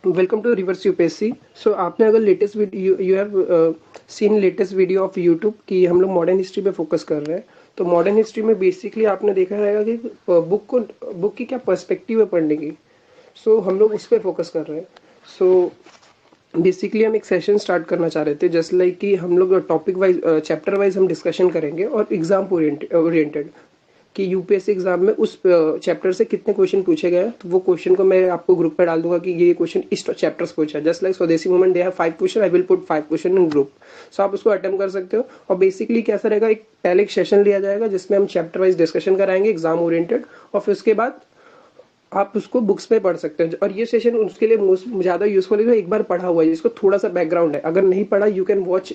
Welcome to rivers UPSC. So आपने अगर latest video you have seen latest video of YouTube कि हम लोग मॉडर्न हिस्ट्री पे फोकस कर रहे हैं। तो मॉडर्न हिस्ट्री में बेसिकली आपने देखा रहेगा कि बुक की क्या पर्सपेक्टिव है पढ़ने की। सो हम लोग उस पर फोकस कर रहे हैं। सो बेसिकली हम एक सेशन स्टार्ट करना चाह रहे थे, जस्ट लाइक कि हम लोग टॉपिक वाइज चैप्टर वाइज हम डिस्कशन करेंगे और एग्जाम ओरिएंटेड कि यूपीएससी एग्जाम में उस चैप्टर से कितने क्वेश्चन पूछे गए हैं। तो वो क्वेश्चन को मैं आपको ग्रुप पे डाल दूंगा कि ये क्वेश्चन इस चैप्टर से पूछा है। Just like Swadeshi movement they have 5 question, I will put 5 question in group. So आप उसको अटेम्प्ट कर सकते हो। और बेसिकली कैसा रहेगा, एक पहले एक सेशन लिया जाएगा जिसमें हम चैप्टर वाइज डिस्कशन कराएंगे एग्जाम ओरिएंटेड, और फिर उसके बाद आप उसको बुक्स पे पढ़ सकते हैं। और ये सेशन उसके लिए ज्यादा यूजफुल है जो एक बार पढ़ा हुआ है, जिसको थोड़ा सा बैकग्राउंड है। अगर नहीं पढ़ा, यू कैन वॉच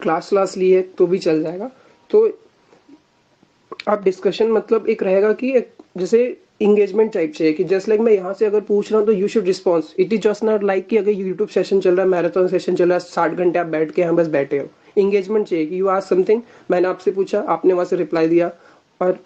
क्लास ली है तो भी चल जाएगा। तो आप डिस्कशन मतलब एक रहेगा कि एक जैसे इंगेजमेंट टाइप चाहिए कि जस्ट लाइक मैं यहाँ से अगर पूछ रहा हूँ तो you should response. It is just not like कि अगर यूट्यूब सेशन चल रहा है, मैराथन सेशन चल रहा है, 60 घंटे आप बैठ के यहाँ बस बैठे हो। इंगेजमेंट चाहिए कि यू आस्क समथिंग, मैंने आपसे पूछा, आपने वहां से रिप्लाई दिया, और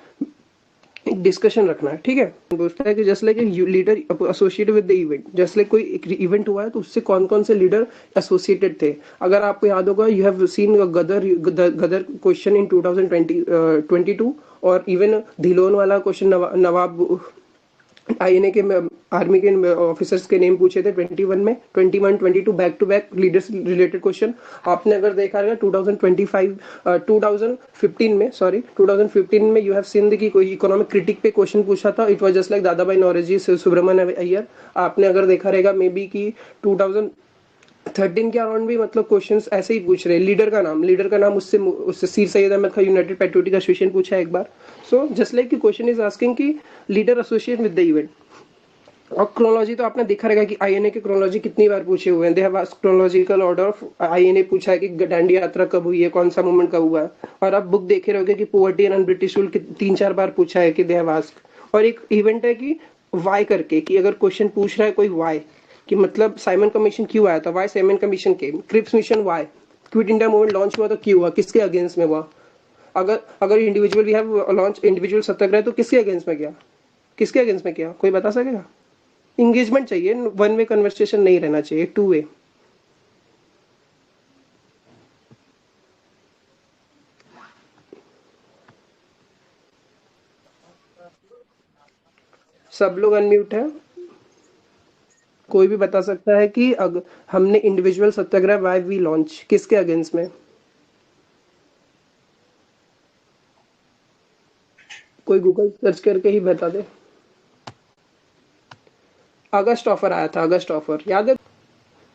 एक डिस्कशन रखना है। ठीक है, पूछता है कि just like leader associated with the event, just like कोई एक इवेंट हुआ है तो उससे कौन कौन से लीडर एसोसिएटेड थे। अगर आपको याद होगा, you have seen Ghadar question in 2022, और इवन धिलोन वाला क्वेश्चन नवाब आईएनए के आर्मी के ऑफिसर्स के नेम पूछे थे 21 में, 21 22 back to back leaders related question. आपने अगर देखा रहेगा 2015 में, सॉरी 2015 में यू हैव सीन कि कोई इकोनॉमिक क्रिटिक पे क्वेश्चन पूछा था। इट वाज जस्ट लाइक दादा भाई नौरोजी, सुब्रमण्य अय्यर। आपने अगर देखा रहेगा मे बी की 2013 के अराउंड भी मतलब क्वेश्चंस ऐसे ही पूछ रहे हैं। लीडर का नाम उससे उससे सीर सैयद अहमद का यूनाइटेड पैट्रियोटिक एसोसिएशन पूछा है एक बार। सो जस्ट लाइक की क्वेश्चन इज आस्किंग कि leader associate with the event. और क्रोनोलॉजी तो आपने देखा रहेगा कि आईएनए की क्रोनोलॉजी कितनी बार पूछे हुए हैं। They have asked chronological order of INA, पूछा है कि दांडी यात्रा कब हुई है, कौन सा मूवमेंट कब हुआ है। और आप बुक देखे रहोगे कि पोवर्टी एंड ब्रिटिश रूल 3-4 बार पूछा है कि दे हैव आस्क्ड। और एक इवेंट है कि वाई करके, कि अगर क्वेश्चन पूछ रहा है कोई वाई, कि मतलब साइमन कमीशन क्यों आया था, why Simon commission came, Cripps mission why, quit India movement launch हुआ तो क्यों हुआ, किसके अगेंस्ट में हुआ। अगर अगर individual we have launch individual satyagraha तो किसके अगेंस्ट में किया, किसके अगेंस्ट में किया, कोई बता सकेगा। इंगेजमेंट चाहिए, वन वे कन्वर्सेशन नहीं रहना चाहिए, टू वे। सब लोग अनम्यूट है। कोई भी बता सकता है कि अगर हमने individual Satyagraha why we launch, किसके अगेंस्ट में, कोई गूगल सर्च करके ही बता दे। अगस्त ऑफर आया था, अगस्त ऑफर याद है।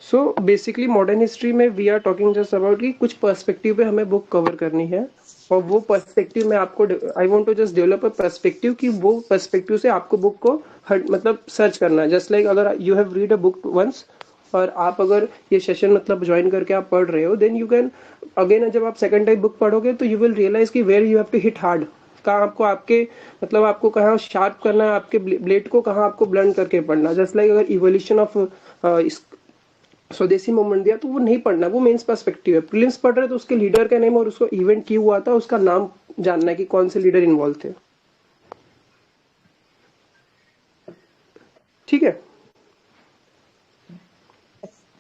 सो बेसिकली मॉडर्न हिस्ट्री में we are talking just about कि कुछ पर्सपेक्टिव पे हमें बुक कवर करनी है। और वो पर्सपेक्टिव में आपको I want to just develop a perspective कि वो पर्सपेक्टिव से आपको बुक को मतलब सर्च करना है। जस्ट लाइक अगर you have read a book once, और आप अगर ये सेशन मतलब ज्वाइन करके आप पढ़ रहे हो, देन यू कैन अगेन जब आप सेकंड टाइम बुक पढ़ोगे तो यू विल रियलाइज कि where you have to hit hard, कहाँ आपको आपके मतलब आपको कहाँ शार्प करना है, आपके ब्लेड को कहाँ आपको ब्लंट करके पढ़ना। जस्ट लाइक अगर इवोल्यूशन ऑफ स्वदेशी मूवमेंट दिया तो वो नहीं पढ़ना, वो मेंस पर्सपेक्टिव है। प्रीलिम्स पढ़ रहे तो उसके लीडर का नेम और उसको इवेंट क्यों हुआ था उसका नाम जानना है कि कौन से लीडर इन्वॉल्व थे। ठीक है,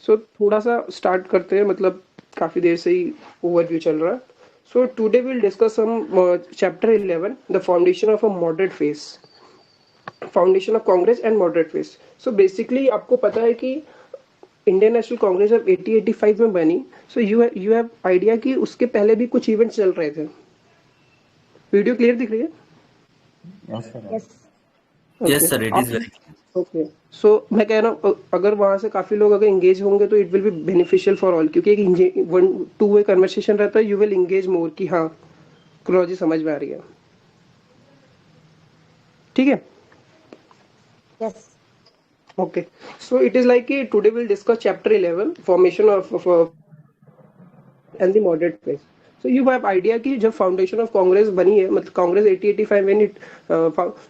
सो थोड़ा सा स्टार्ट करते हैं, मतलब काफी देर से ही ओवरव्यू चल रहा है। So today will discuss some chapter 11, the foundation of a moderate phase, foundation of Congress and moderate phase. So basically आपको पता है कि इंडियन नेशनल कांग्रेस जब 80-85 में बनी, सो यू हैव आइडिया कि उसके पहले भी कुछ इवेंट्स चल रहे थे। वीडियो क्लियर दिख रही है? Yes, sir. Yes. Okay Yes, sir. It is very clear. Okay. So मैं कह रहा हूँ अगर वहां से काफी लोग अगर एंगेज होंगे तो it will be beneficial for all, क्योंकि एक वन टू वे कन्वर्सेशन रहता है। यू विल एंगेज मोर कि हाँ क्रोलॉजी समझ में आ रही है। ठीक है, Yes. Okay. So it is like कि today will discuss chapter 11, formation of and the moderate phase. So you have idea कि जब फाउंडेशन ऑफ कांग्रेस बनी है, मतलब Congress 80-85 when it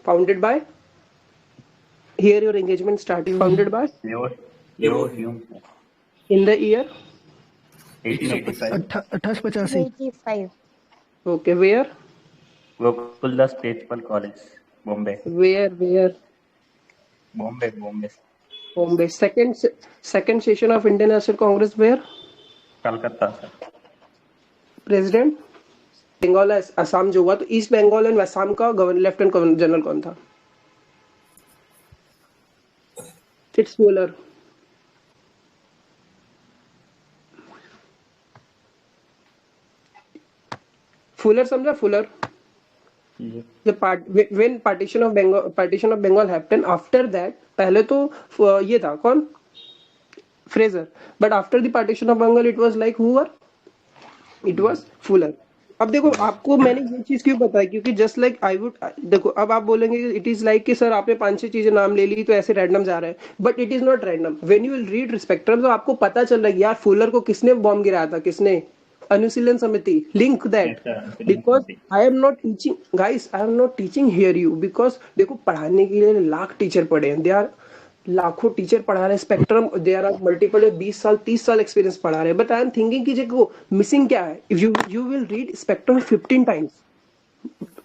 founded by, here your engagement start, founded by Leo Hume, sir. In the year 1885. 1885 85. Okay, where Gokuldas Tejpal College, Bombay. Where Bombay. home base. Second session of Indian National Congress where Calcutta sir. president Bengal Assam जो हुआ, तो east Bengal and Assam का lieutenant general कौन था? It's Fuller. Fuller समझा? Fuller. ये when partition of Bengal happened, after that पहले तो ये था कौन? Fraser. But after the partition of Bengal it was like हुआ, इट वाज फुलर. अब देखो आपको मैंने ये चीज क्यों बताई, क्योंकि जस्ट लाइक आई वुड, देखो अब आप बोलेंगे इट इज लाइक कि सर आपने 5-6 चीजें नाम ले ली तो ऐसे रैंडम जा रहा है, but it is not random. When you will read spectrum तो आपको पता चल रहा है यार फुलर को किसने बॉम्ब गिराया था, किसने? अनुशीलन समिति. Link that. Because I am not teaching guys, I am not teaching here you, because देखो पढ़ाने के लिए लाख टीचर पढ़े हैं, दे आर लाखों टीचर पढ़ा रहे हैं स्पेक्ट्रम, देयर आर मल्टीपल 20 साल 30 साल एक्सपीरियंस पढ़ा रहे हैं, बट आई एम थिंकिंग कि देखो मिसिंग क्या है. If you will read Spectrum 15 times,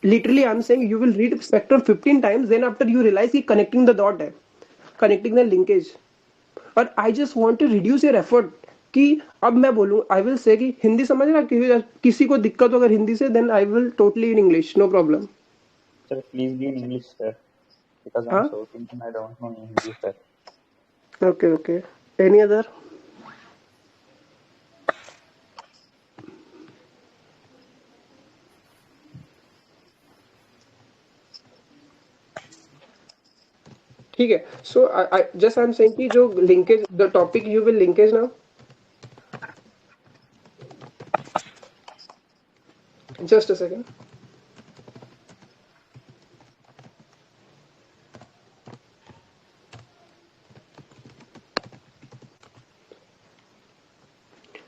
literally I am saying you will read Spectrum 15 times, then after you realize कि कनेक्टिंग द डॉट है, कनेक्टिंग द लिंकेज. और I just want to reduce your effort कि अब मैं बोलूं, I will say कि हिंदी समझ रहा, किसी को दिक्कत हो अगर हिंदी से, then I will totally in English, no problem. Sir please be in English sir, because हाँ, I'm so thinking I don't know Hindi sir. Okay okay. Any other? ठीक है. So I just I am saying कि जो linkage, the topic you will linkage now, just a second.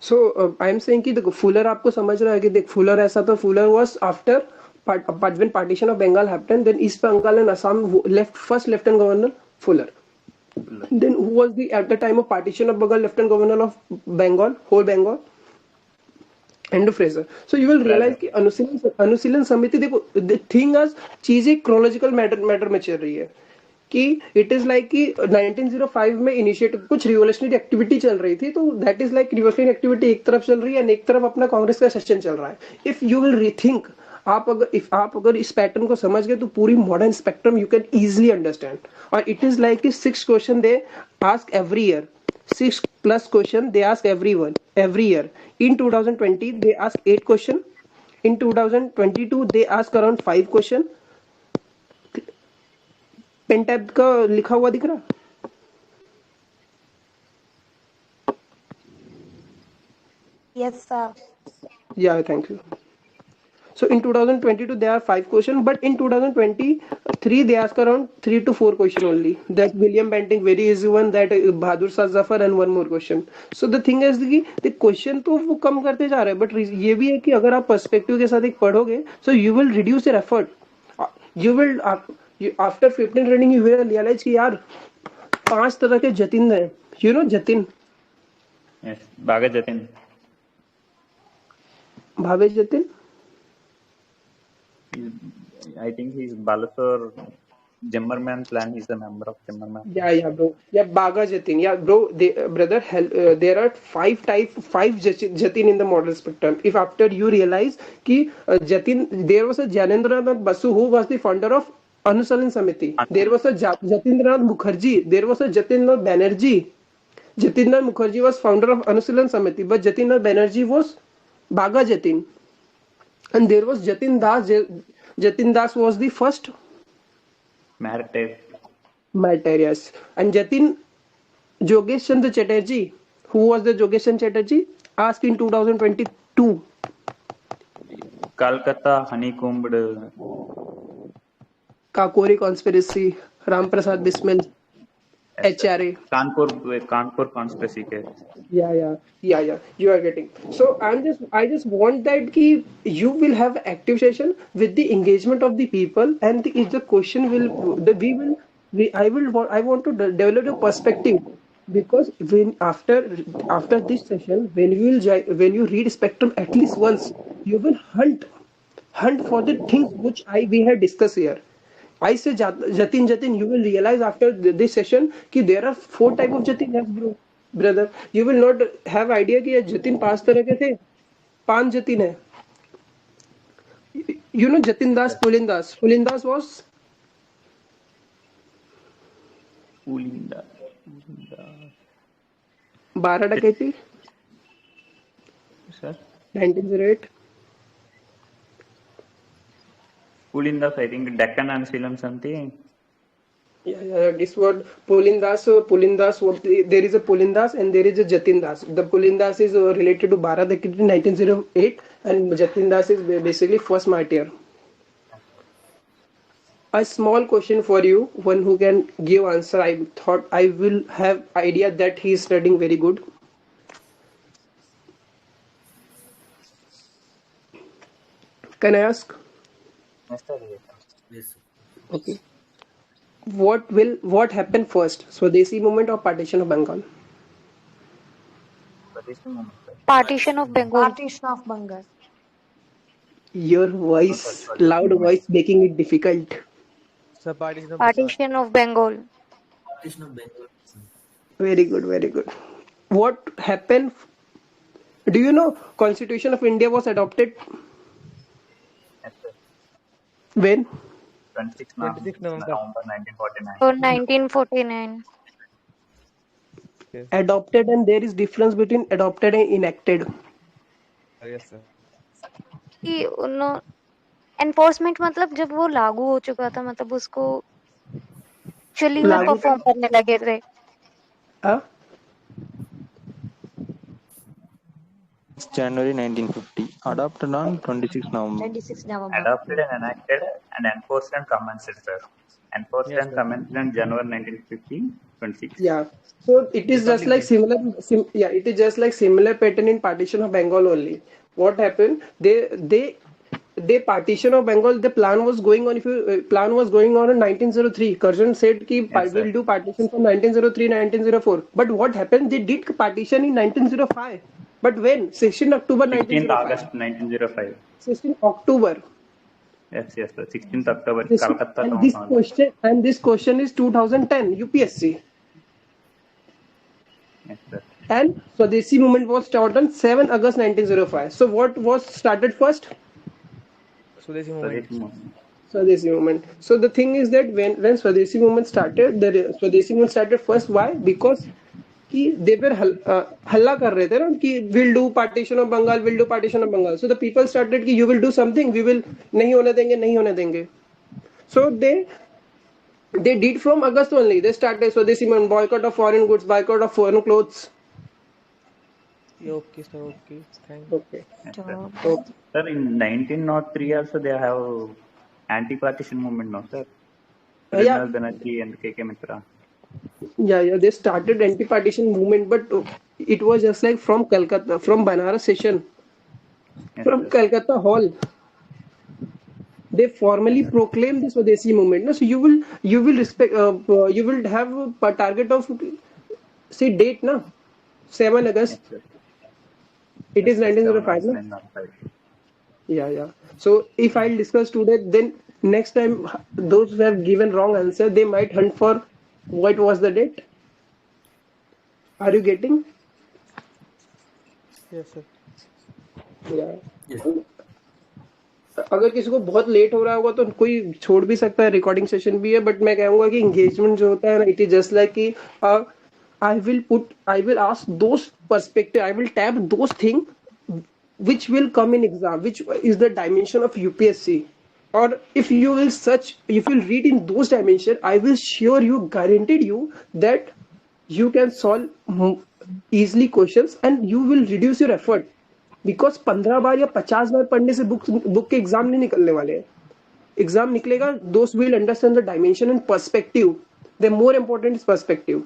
So I am saying कि देखो Fuller आपको समझ रहा है कि देख फुलर ऐसा था, Fuller was after when partition of Bengal happened, then East Bengal and Assam left first lieutenant governor Fuller. Then who was the at the time of partition of Bengal lieutenant governor of Bengal, whole Bengal? And Fraser. So you will realise कि अनुशीलन समिति, देखो the thing आज चीजें chronological matter में चल रही है कि इट इज लाइक कि 1905 में इनिशिएटिव कुछ रिवोल्यूशनरी एक्टिविटी चल रही थी, तो that is like revolutionary activity एक तरफ चल रही है, एक तरफ अपना कांग्रेस का सेशन चल रहा है. इफ यू विल रीथिंक, आप अगर इस पैटर्न को समझ गए तो पूरी modern spectrum you can easily understand. और इट इज लाइक कि 6 question they ask every year, 6+ question they ask every year. In 2020 they ask 8 question. In 2022 they ask around 5 question. Pen tab का लिखा हुआ दिख रहा? Yes, sir. Yeah, thank you. So in 2022 there are 5 question, but in 2023 they ask around 3 to 4 question only. That William Bentinck very easy one, that Bahadur Shah Zafar and one more question. So the thing is कि the question तो वो कम करते जा रहे हैं, but ये भी है कि अगर आप पर्सपेक्टिव के साथ एक पढ़ोगे, so you will reduce your effort. You will after 15 reading you will realize कि यार 5 तरह के जतिन है. You know Jatin? Yes, बागा जतिन. भावे Jatin? I think he's Balasore Zimmerman clan. He's a member of Zimmerman. Yeah, bro. Yeah, Baga Jatin. Yeah, bro. Brother, there are 5 Jatin in the model spectrum. If after you realize कि Jatin, there was a Janendranath Basu who was the founder of Anusalan Samiti. There was a Jatindranath Mukherjee. There was a Jatindranath Banerjee. Jatindranath Mukherjee was founder of Anusalan Samiti, but Jatindranath Banerjee was Baga Jatin. And there was Jatin Das. Jatin Das was the first martyr, yes. And Jatin Jogesh Chandra Chatterjee, who was the Jogesh Chandra Chatterjee, asked in 2022. Calcutta honeycombed. Kakori conspiracy, Ram Prasad Bismil, HRA. Kanpur conspiracy case. Yeah. You are getting. So I just want that कि you will have active session with the engagement of the people, and if the question I want to develop your perspective, because when after this session, when you read spectrum at least once, you will hunt for the things which we have discussed here. I say Jatin, you will realize after this session कि there are 4 type of Jatin yes bro, brother. You will not have idea कि ये Jatin 5 तरह के थे, 5 Jatin है. You know Jatin Das, Pulin Das. Pulin Das was Pulinda. 12 डकैती, Sir, 1908. Pulinda, I think Deccan and Salem something. Yeah, this word Pulin Das. Pulin Das. There is a Pulin Das and there is a Jatin Das. The Pulin Das is related to 12 डकैती 1908 and Jatin Das is basically first martyr. A small question for you, one who can give answer. I thought I will have idea that he is studying very good. Can I ask? Yes, sir. Okay. What happened first? Swadesi movement or partition of Bengal? Partition of Bengal. Partition of Bengal. Your voice, loud voice, making it difficult. Sir, partition of Partition of Bengal. Partition of Bengal. Very good, very good. What happened? Do you know Constitution of India was adopted Yes, sir. when? 26 26 November. November 1949. So 1949. Adopted, and there is difference between adopted and enacted. Yes, sir. कि उन्हों enforcement मतलब जब वो लागू हो चुका था, मतलब उसको एक्चुअली में लागू परफॉर्म करने लगे थे. Huh? January 1950, adopted on 26 November. 26 November. Adopted and enacted and enforced and commenced, sir. Enforced Yes, and sir. commenced in January 1950, 26. Yeah. So it is just like similar. It is just like similar pattern in partition of Bengal only. What happened? They partition of Bengal. The plan was going on. If you plan was going on in 1903. Curzon said कि Yes, sir. we'll do partition from 1903 1904. But what happened? They did partition in 1905. But when? 16 October 16th 1905. August 1905. 16 October. Yes, yes, sir. 16th October, This, Calcutta. and this question is 2010 UPSC. Yes, sir. And Swadesi movement was started on 7 August 1905. So what was started first? Swadesi So movement. this movement. Swadesi movement. So the thing is that when Swadesi movement started, the Swadesi movement started first. Why? Because कि they were हल्ला कर रहे थे ना कि we'll do partition of Bengal, we'll do partition of Bengal. So the people started कि you will do something, we will नहीं होने देंगे. So they did from August only. They started Swadesi movement, boycott of foreign goods, boycott of foreign clothes. Yeah, okay, sir. Okay. Thank you. Okay. Yes, sir. Okay. Sir, in 1903 also they have anti-partition movement, no, sir? Yeah. Rinal Banerjee and KK Mitra. Yeah, they started anti-partition movement, but it was just like from Calcutta, from Banaras session, Yes, from sir. Calcutta Hall. They formally proclaimed this Swadesi movement. No, so you will respect, you will have a target of, say date, na 7 August. Yes, sir. It is Yes, sir. 1905, na? 1905. Yeah. So if I'll discuss today, then next time those who have given wrong answer, they might hunt for what was the date. Are you getting? Yes, sir. Yeah. Yes. अगर किसी को बहुत late हो रहा होगा तो कोई छोड़ भी सकता है, रिकॉर्डिंग सेशन भी है, बट मैं कहूंगा कि एंगेजमेंट जो होता है ना, इट इज जस्ट लाइक कि I will ask those perspective, I will tap those thing which will come in exam, which is the dimension of UPSC. Or if you will search, if you will read in those dimension, I will sure you, guaranteed you that you can solve easily questions and you will reduce your effort. Because 15 बार या 50 बार पढ़ने से book के exam नहीं निकलने वाले हैं. Exam निकलेगा, those will understand the dimension and perspective. The more important is perspective.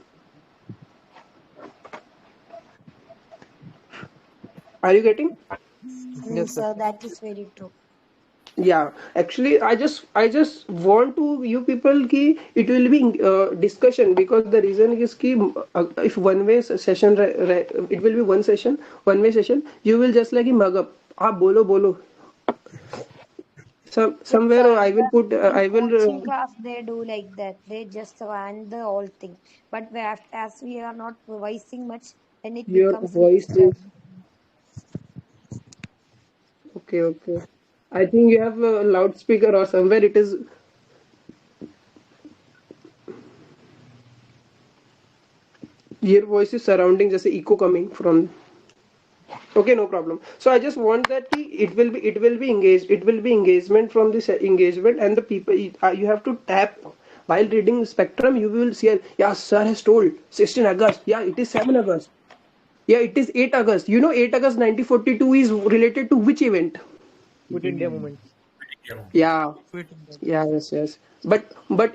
Are you getting? Yes, sir. Sir, that is very true. Yeah, actually, I just want to you people ki it will be discussion, because the reason is ki if one way session it will be one way session, you will just like mug up, आप बोलो Somewhere I will put I In will coaching class, they do like that. They just want the whole thing. But as we are not revising much, then it your becomes voice mixed up. is okay. I think you have a loudspeaker or somewhere it is your voice is surrounding just echo coming from. Okay, no problem. So I just want that it will be engaged. It will be engagement from this engagement and the people. You have to tap while reading spectrum. You will see. Yeah, sir has told 16 August. Yeah, it is 7 August. Yeah, it is 8 August. You know, 8 August 1942 is related to which event? Quit India movement. Yeah, Quit India. yeah, yes. But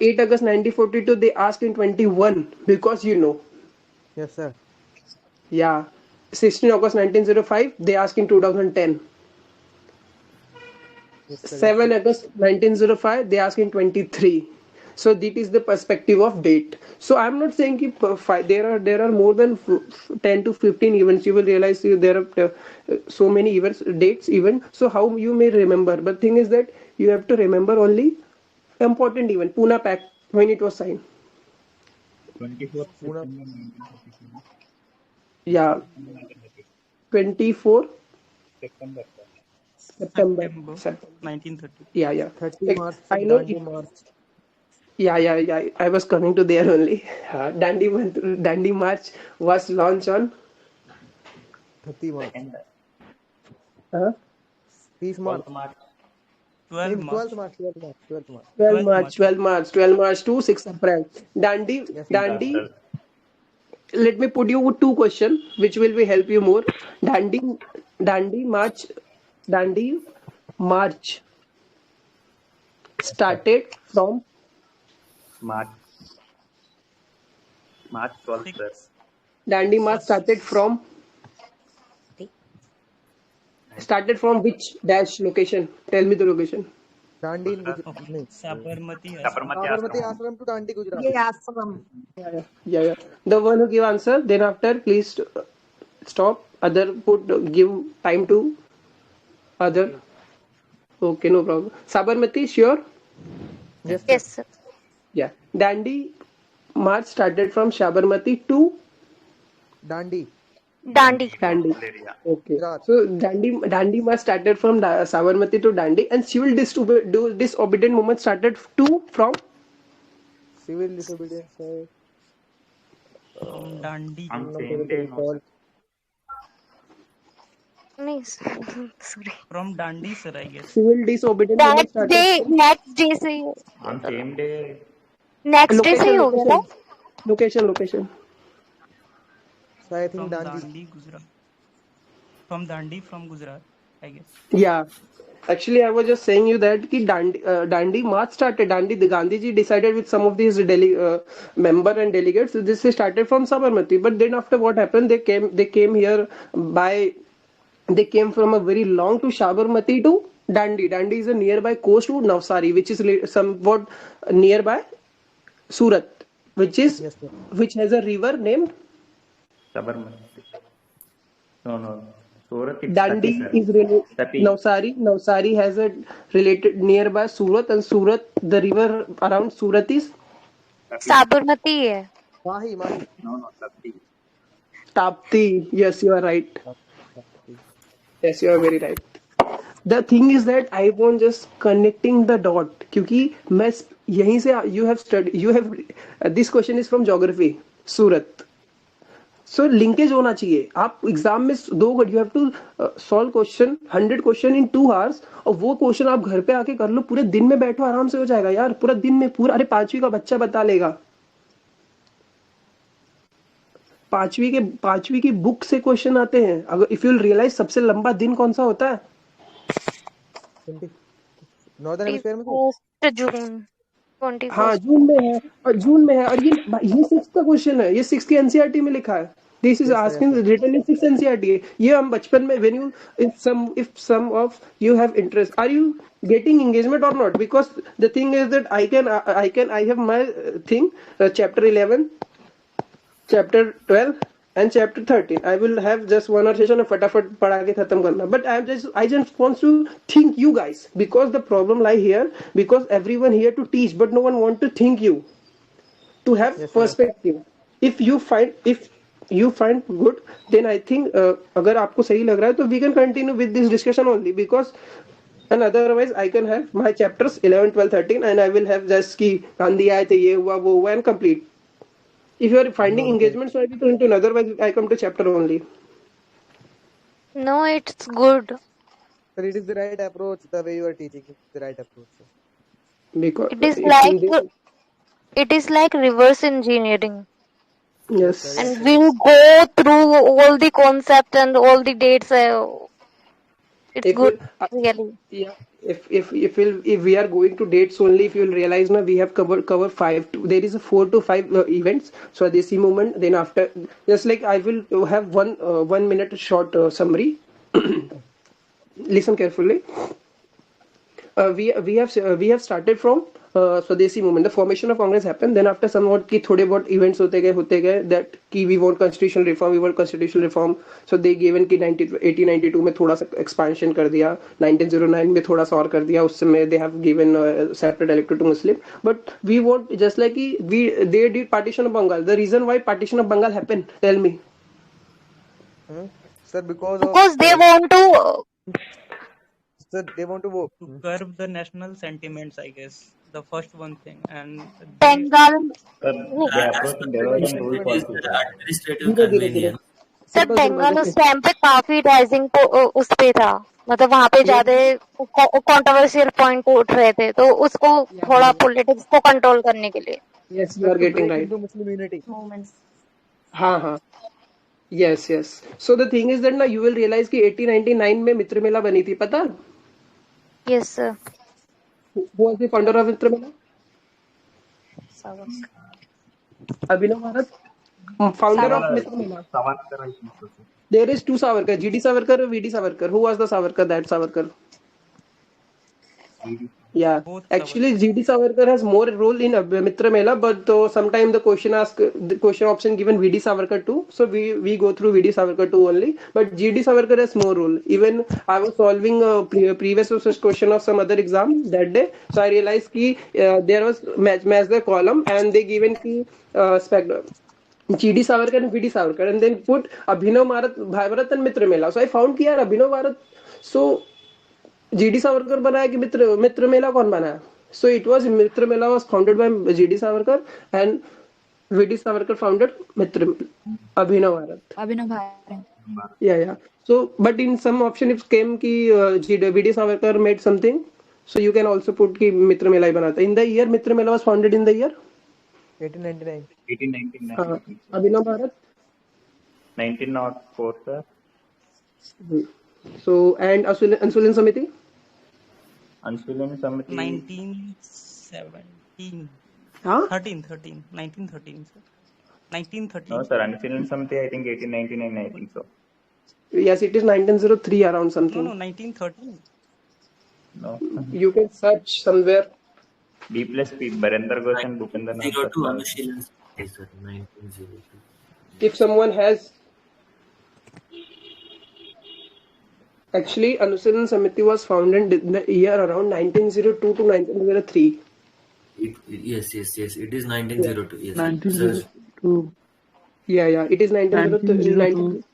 8 August 1942 they asked in 21 because you know. Yes, sir. Yeah, 16 August 1905 they asked in 2010. Yes, sir. 7 August 1905 they ask in 23. So that is the perspective of date. So I'm not saying ki, there are more than 10 to 15 events. You will realize there are so many events, dates even. So how you may remember, but thing is that you have to remember only important event. Pune Pact when it was signed. 24th Pune. September 1937. Yeah, 24 September. September. September September. 1930. Yeah. 30 March. I know. Dandi March. Yeah. I was coming to there only. Dandi March was launched on 30 March. Second, 30 March. 12th March. 12 Maybe March. 12th March. 12th March. 12th March. 12 12 March, March. 12 March to 6 April. Yes, sir. Dandi. Let me put you with two questions, which will be help you more. Dandi, Dandi March, Dandi March started from March 12th. Six. Sir. Dandi March started from which dash location? Tell me the location. Dandi in Gujarat. Gujarat. No. Sabarmati Ashram. Sabarmati Sabarmati Ashram. Ashram to Dandi, Gujarat. Yeah, from Yeah. The one who give answer, then after please stop. Other give time to other. Okay, no problem. Sabarmati, sure. Yes, sir. Yes, sir. Yeah. Dandi March started from Sabarmati to Dandi, Dandi. Dandi. Coastal area. Okay. Gujarat. So Dandi March started from Sabarmati to Dandi, and civil disobedient movement started from Civil disobedience. From Dandi. On I'm not same able to day, no, recall. sir. No, sorry. From Dandi, sir, I guess. civil disobedient movement started from next day से ही On same day, next day से ही हो गया था location. So I think From Dandi. Dandi, Gujarat. From Dandi, from Gujarat, I guess. Yeah. Actually, I was just saying you that ki Dandi March started. The Gandhiji decided with some of these member and delegates. So this started from Sabarmati. But then after what happened, they came here they came from a very long to Sabarmati to Dandi. Dandi is a nearby coast to Navsari, which is somewhat nearby Surat, Yes, sir. which has a river named Sabarmati. No. Surat it's Dandi 30, sir. is related. 30. Navsari has a related nearby Surat, and Surat, the river around Surat is 30. Sabarmati है Mahi. No, 30. Tapti. Yes, you are right. Tapti. Yes, you are very right. The thing is that I want just connecting the dot क्योंकि मैं यहीं से you have this question is from geography Surat. So linkage होना चाहिए. आप exam में you have to solve question 100 question in 2 hours और वो क्वेश्चन आप घर पे आके कर लो. पूरे दिन में बैठो आराम से हो जाएगा यार. पूरा दिन में पूरा अरे 5वीं का बच्चा बता लेगा. 5वीं की बुक से क्वेश्चन आते हैं. अगर इफ यू रियलाइज सबसे लंबा दिन कौन सा होता है? 20. Northern Hemisphere में तो फर्स्ट जून 21st हाँ जून में है और ये 6th का क्वेश्चन है. ये 6th की एनसीईआरटी में लिखा है. This is Yes, sir. Asking written in 6th NCERT. ये हम बचपन में when you if some of you have interest are you getting engagement or not, because the thing is that I have my thing chapter 11, chapter 12 and chapter 13 I will have just one hour session and फटाफट पढ़ा के खत्म करना, but I just want to think you guys, because the problem lie here, because everyone here to teach but no one want to think you to have Yes, sir. perspective. If you find good, then I think अगर आपको सही लग रहा है तो we can continue with this discussion only, because and otherwise I can have my chapters 11 12 13 and I will have just कि गांधी आए थे, ये हुआ वो हुआ and complete. If you are finding No, engagement, so I will continue, otherwise I come to chapter only. No, it's good sir, it is the right approach. The way you are teaching is the right approach, sir. Because it is if in like this, it is like reverse engineering, yes, Sir, and we'll go through all the concept and all the dates. It's if good, we'll, really. yeah, if we are going to dates only, if you will realize now we have cover 5 to, there is a 4 to 5 events, so this moment, then after, just like I will have 1 minute short summary. Listen carefully. We have started from Swadeshi movement. The formation of Congress happened. Then after somewhat ki थोड़े बहुत events होते गए that कि we want constitutional reform. So they given कि 1892 में थोड़ा सा expansion कर दिया, 1909 में थोड़ा सा और कर दिया, उस समय they have given separate electorate to Muslim. But we want just like they did partition of Bengal. The reason why partition of Bengal happened, tell me. Sir, because they want to sir, they want to vote. To curb the national sentiments, I guess. The first one thing. And Bengal. Sir, they As approach per Deloitte and the rule is policy, the sir. administrative धीरे convenience. Sir Simple, Bengal उस just time पे काफी rising उस पे था, मतलब वहां पे ज्यादा कंट्रोवर्शियल पॉइंट उठ रहे थे, तो उसको थोड़ा पॉलिटिक्स को कंट्रोल करने के लिए. yes, you Sir, are to getting break right. into Muslim unity. Movements. हाँ. Yes. So the thing is that now you will realize कि 1899 में मित्र मेला बनी थी, पता? Yes sir. Who was the founder of Mitra Mela? Abhinav Bharat, founder of Mitra Mela. Savarkar, I think so, sir. There is two Savarkar, GD Savarkar and VD Savarkar. Who was the Savarkar? That Savarkar. Yeah, both actually GD Savarkar has more role in Mitra Mela, but sometimes the question option given VD Savarkar too. So we go through VD Savarkar too only, but GD Savarkar has more role. Even I was solving a previous question of some other exam that day, so I realized ki there was match the column and they given ki GD Savarkar and VD Savarkar, and then put Abhinav Bharat and Mitra Mela. So I found कि यार Abhinav Bharat, so GD Savarkar बनाया कि मित्र मेला कौन बनाया? So it was Mitra Mela was founded by GD Savarkar and VD Savarkar founded Abhinav Bharat. Yeah. So but in some option it came कि VD Savarkar made something, so you can also put कि मित्र मेला ही बनाता. In the year Mitra Mela was founded in the year 1899. 1899. Abhinav Bharat 1904, sir. So and Ansulan Samiti Ansulan Samiti. 1917. huh? 1913, sir. 1913. No, sir. Ansulan Samiti, I think 1899, I think so. Yes, it is 1903 around No, something. 1913. No. You can search somewhere. D plus P, Barendra Ghosh and Bhupendra Nath. 1902 Sir. Anushilan Samiti, sir. 1902. If someone has actually Anushaasan Samiti was founded in the year around 1902 to 1903. Yes. It is 1902. Yes. 1902. Yeah. It is 1902.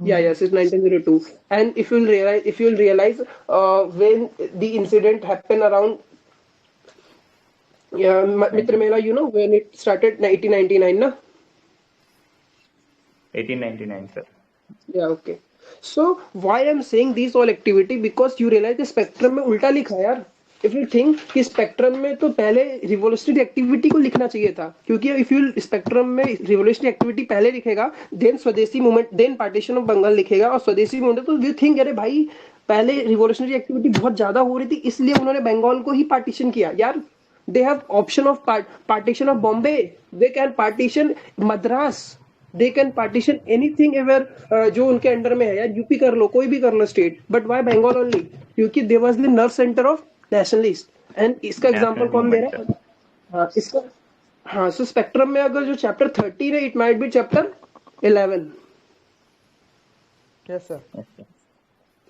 Yes, it's 1902. And if you'll realize, when the incident happened around Mitra Mela, you know when it started 1899, na? 1899, sir. Yeah, okay. So why I'm saying these all activity, because you realize the spectrum में उल्टा लिखा है यार. If you think कि spectrum में तो पहले revolutionary activity को लिखना चाहिए था, क्योंकि इफ यू स्पेक्ट्रम में रिवोल्यूशनरी एक्टिविटी पहले लिखेगा, then Swadeshi movement, then partition of Bengal लिखेगा, और स्वदेशी मूवमेंट, तो यू थिंक अरे भाई पहले रिवोल्यूशनरी एक्टिविटी बहुत ज्यादा हो रही थी इसलिए उन्होंने बंगाल को ही पार्टीशन किया. यार they have option of partition of Bombay, they can partition Madras, they can partition anything ever जो उनके अंडर में है. यार यूपी कर लो, कोई भी कर लो state, but why Bengal only? क्योंकि they was the nerve centre of nationalist. And इसका एग्जांपल कौन दे रहा है? हाँ, इसका सो स्पेक्ट्रम में अगर जो चैप्टर 13 है, it might be chapter 11. Yes, sir. Yes, sir.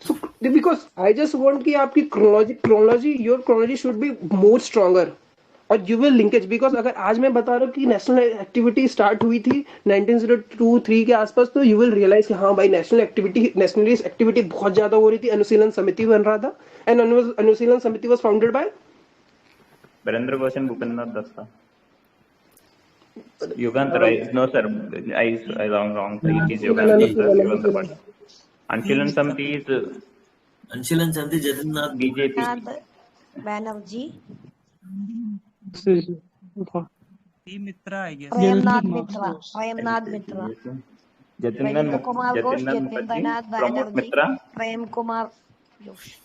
So because I just want कि आपकी your chronology should be more stronger और you will linkage because अगर आज मैं बता रहा हूँ कि नेशनल एक्टिविटी स्टार्ट हुई थी 1902-3 के आसपास तो you will realize कि हाँ भाई नेशनलिस्ट एक्टिविटी बहुत ज्यादा हो रही थी अनुशीलन समिति बन रहा था and अनुशीलन समिति was founded by Birendra Ghosh and Bhupendranath Dutta. Yugantara, no sir, I wrong. It is Yugantara, sir. Yugantara. Anshilan Samiti is Anshilan Samiti Jagannath BJP. Nath Banerjee, P. Mitra, I guess. Premnath Mitra, Premnath Mitra, Jatindan Prem Kumar Ghosh, Mukherjee, Jatindranath Pramod Banerjee, Mitra. Prem Kumar Ghosh.